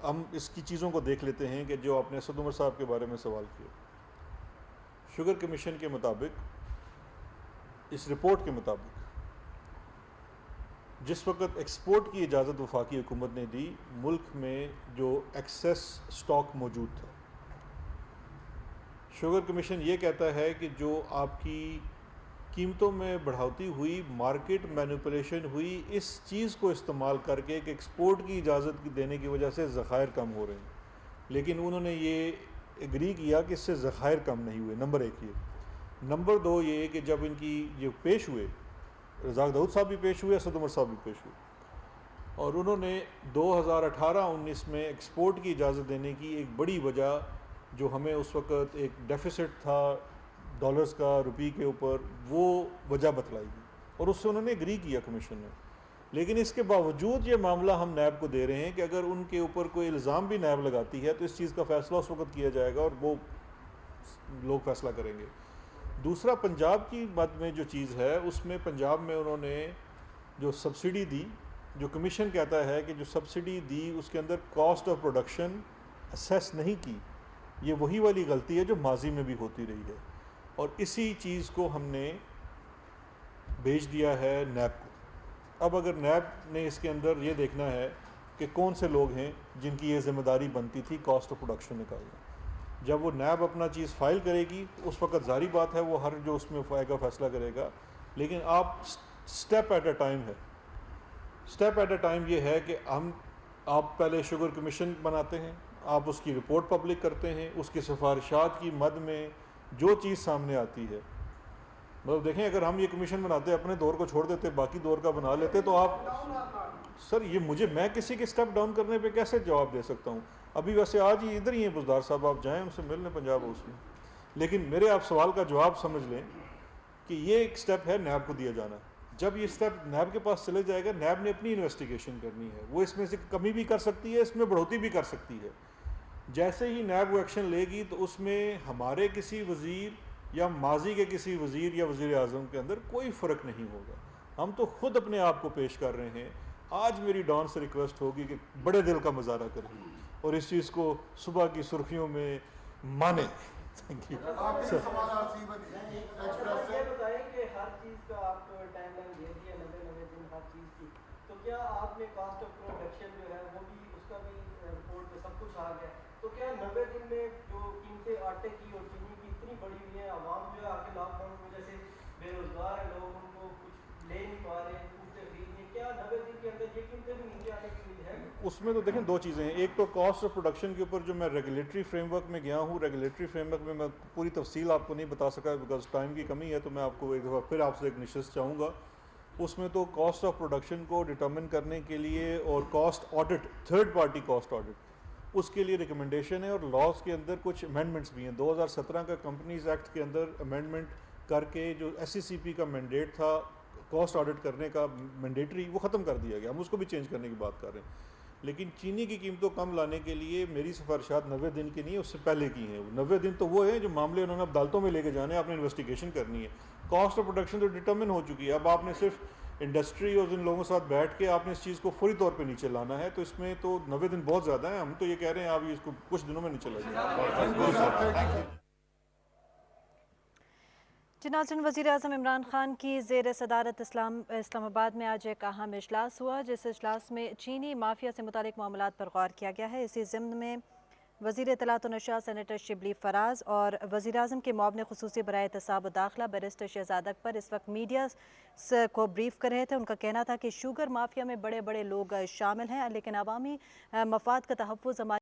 [SPEAKER 2] ہم اس کی چیزوں کو دیکھ لیتے ہیں کہ جو آپ نے اسد عمر صاحب کے بارے میں سوال کیا. شوگر کمیشن کے مطابق, اس رپورٹ کے مطابق, جس وقت ایکسپورٹ کی اجازت وفاقی حکومت نے دی, ملک میں جو ایکسیس سٹاک موجود تھا, شوگر کمیشن یہ کہتا ہے کہ جو آپ کی قیمتوں میں بڑھوتی ہوئی, مارکیٹ مینیپولیشن ہوئی, اس چیز کو استعمال کر کے کہ ایکسپورٹ کی اجازت دینے کی وجہ سے ذخائر کم ہو رہے ہیں. لیکن انہوں نے یہ ایگری کیا کہ اس سے ذخائر کم نہیں ہوئے. نمبر 1 یہ. نمبر 2 یہ کہ جب ان کی یہ پیش ہوئے, رزاق داؤد صاحب بھی پیش ہوئے, اسد عمر صاحب بھی پیش ہوئے, اور انہوں نے 2018-19 میں ایکسپورٹ کی اجازت دینے کی ایک بڑی وجہ جو ہمیں اس وقت ایک ڈیفیسٹ تھا ڈالرز کا روپی کے اوپر, وہ وجہ بتلائی گئی اور اس سے انہوں نے ایگری کیا کمیشن نے. لیکن اس کے باوجود یہ معاملہ ہم نیب کو دے رہے ہیں کہ اگر ان کے اوپر کوئی الزام بھی نیب لگاتی ہے تو اس چیز کا فیصلہ اس وقت کیا جائے گا اور وہ لوگ فیصلہ کریں گے. دوسرا, پنجاب کی بات میں جو چیز ہے, اس میں پنجاب میں انہوں نے جو سبسڈی دی, جو کمیشن کہتا ہے کہ جو سبسڈی دی اس کے اندر کاسٹ آف پروڈکشن اسیس نہیں کی. یہ وہی والی غلطی ہے جو ماضی میں بھی ہوتی رہی ہے, اور اسی چیز کو ہم نے بھیج دیا ہے نیب کو. اب اگر نیب نے اس کے اندر یہ دیکھنا ہے کہ کون سے لوگ ہیں جن کی یہ ذمہ داری بنتی تھی کاسٹ آف پروڈکشن نکالنا, جب وہ نیب اپنا چیز فائل کرے گی اس وقت ظاہری بات ہے وہ ہر جو اس میں کا فیصلہ کرے گا. لیکن آپ سٹیپ ایٹ اے ٹائم ہے. سٹیپ ایٹ اے ٹائم یہ ہے کہ آپ پہلے شوگر کمیشن بناتے ہیں, آپ اس کی رپورٹ پبلک کرتے ہیں, اس کی سفارشات کی مد میں جو چیز سامنے آتی ہے, مطلب دیکھیں اگر ہم یہ کمیشن بناتے اپنے دور کو چھوڑ دیتے باقی دور کا بنا لیتے تو آپ, سر یہ میں کسی کے سٹیپ ڈاؤن کرنے پہ کیسے جواب دے سکتا ہوں. ابھی ویسے آج ہی ادھر ہی ہیں بزدار صاحب, آپ جائیں ان سے ملنے پنجاب ہاؤس میں. لیکن میرے آپ سوال کا جواب سمجھ لیں کہ یہ ایک سٹیپ ہے نیب کو دیا جانا. جب یہ سٹیپ نیب کے پاس چلے جائے گا, نیب نے اپنی انویسٹیگیشن کرنی ہے, وہ اس میں سے کمی بھی کر سکتی ہے, اس میں بڑھوتی بھی کر سکتی ہے. جیسے ہی نیب وہ ایکشن لے گی تو اس میں ہمارے کسی وزیر یا ماضی کے کسی وزیر یا وزیر اعظم کے اندر کوئی فرق نہیں ہوگا. ہم تو خود اپنے آپ کو پیش کر رہے ہیں. آج میری ڈان سے ریکویسٹ ہوگی کہ بڑے دل کا مظاہرہ کریں اور اس چیز کو صبح کی سرخیوں میں مانیں. Thank you.
[SPEAKER 5] یہ بتائیں کہ ہر چیز کا آپ کو ٹائم لائن دے دیا 90 دن ہر چیز کی, تو کیا آپ نے کاسٹ آف پروڈکشن جو ہے وہ بھی اس کا بھی رپورٹ پہ سب کچھ آ گیا, تو کیا 90 دن میں جو قیمتیں آٹے کی اور چینی کی اتنی بڑی ہوئی ہیں, عوام جو ہے آ کے لاک ڈاؤن کی وجہ سے بے روزگار ہیں, لوگ ان کو کچھ لے نہیں پا رہے ہیں, پوچھتے خرید نہیں, کیا 90 دن کے اندر یہ قیمتیں بھی نیچے آنے کی امید ہے؟
[SPEAKER 2] اس میں تو دیکھیں دو چیزیں ہیں. ایک تو کاسٹ آف پروڈکشن کے اوپر جو میں ریگولیٹری فریم ورک میں گیا ہوں, ریگولیٹری فریم ورک میں پوری تفصیل آپ کو نہیں بتا سکا بیکاز ٹائم کی کمی ہے, تو میں آپ کو ایک دفعہ پھر آپ سے ایک نشست چاہوں گا. اس میں تو کاسٹ آف پروڈکشن کو ڈٹرمن کرنے کے لیے اور cost audit, third party cost audit, اس کے لیے ریکمنڈیشن ہے, اور لاز کے اندر کچھ امینڈمنٹس بھی ہیں. 2017 کا کمپنیز ایکٹ کے اندر امینڈمنٹ کر کے جو SECP کا مینڈیٹ تھا کاسٹ آڈٹ کرنے کا مینڈیٹری, وہ ختم کر دیا گیا. ہم اس کو بھی چینج کرنے کی بات کر رہے ہیں. لیکن چینی کی قیمتوں کم لانے کے لیے میری سفارشات 90 دن کی نہیں, اس سے پہلے کی ہیں. 90 دن تو وہ ہیں جو معاملے انہوں نے عدالتوں میں لے کے جانے, آپ نے انویسٹیگیشن کرنی ہے. کاسٹ آف پروڈکشن تو ڈٹرمن ہو چکی ہے. اب آپ نے صرف انڈسٹری اور ان لوگوں کے ساتھ بیٹھ کے آپ نے اس چیز کو فوری طور پہ نیچے لانا ہے, تو اس میں تو 90 دن بہت زیادہ ہیں. ہم تو یہ کہہ رہے ہیں آپ اس کو کچھ دنوں میں نیچے لائیں.
[SPEAKER 6] ناظرین, وزیر اعظم عمران خان کی زیر صدارت اسلام آباد میں آج ایک اہم اجلاس ہوا, جس اجلاس میں چینی مافیا سے متعلق معاملات پر غور کیا گیا ہے. اسی ضمن میں وزیر اطلاعات و نشریات سینیٹر شبلی فراز اور وزیراعظم کے معاون خصوصی برائے احتساب و داخلہ بیرسٹر شہزاد اکبر اس وقت میڈیا کو بریف کر رہے تھے۔ ان کا کہنا تھا کہ شوگر مافیا میں بڑے بڑے لوگ شامل ہیں، لیکن عوامی مفاد کا تحفظ ہماری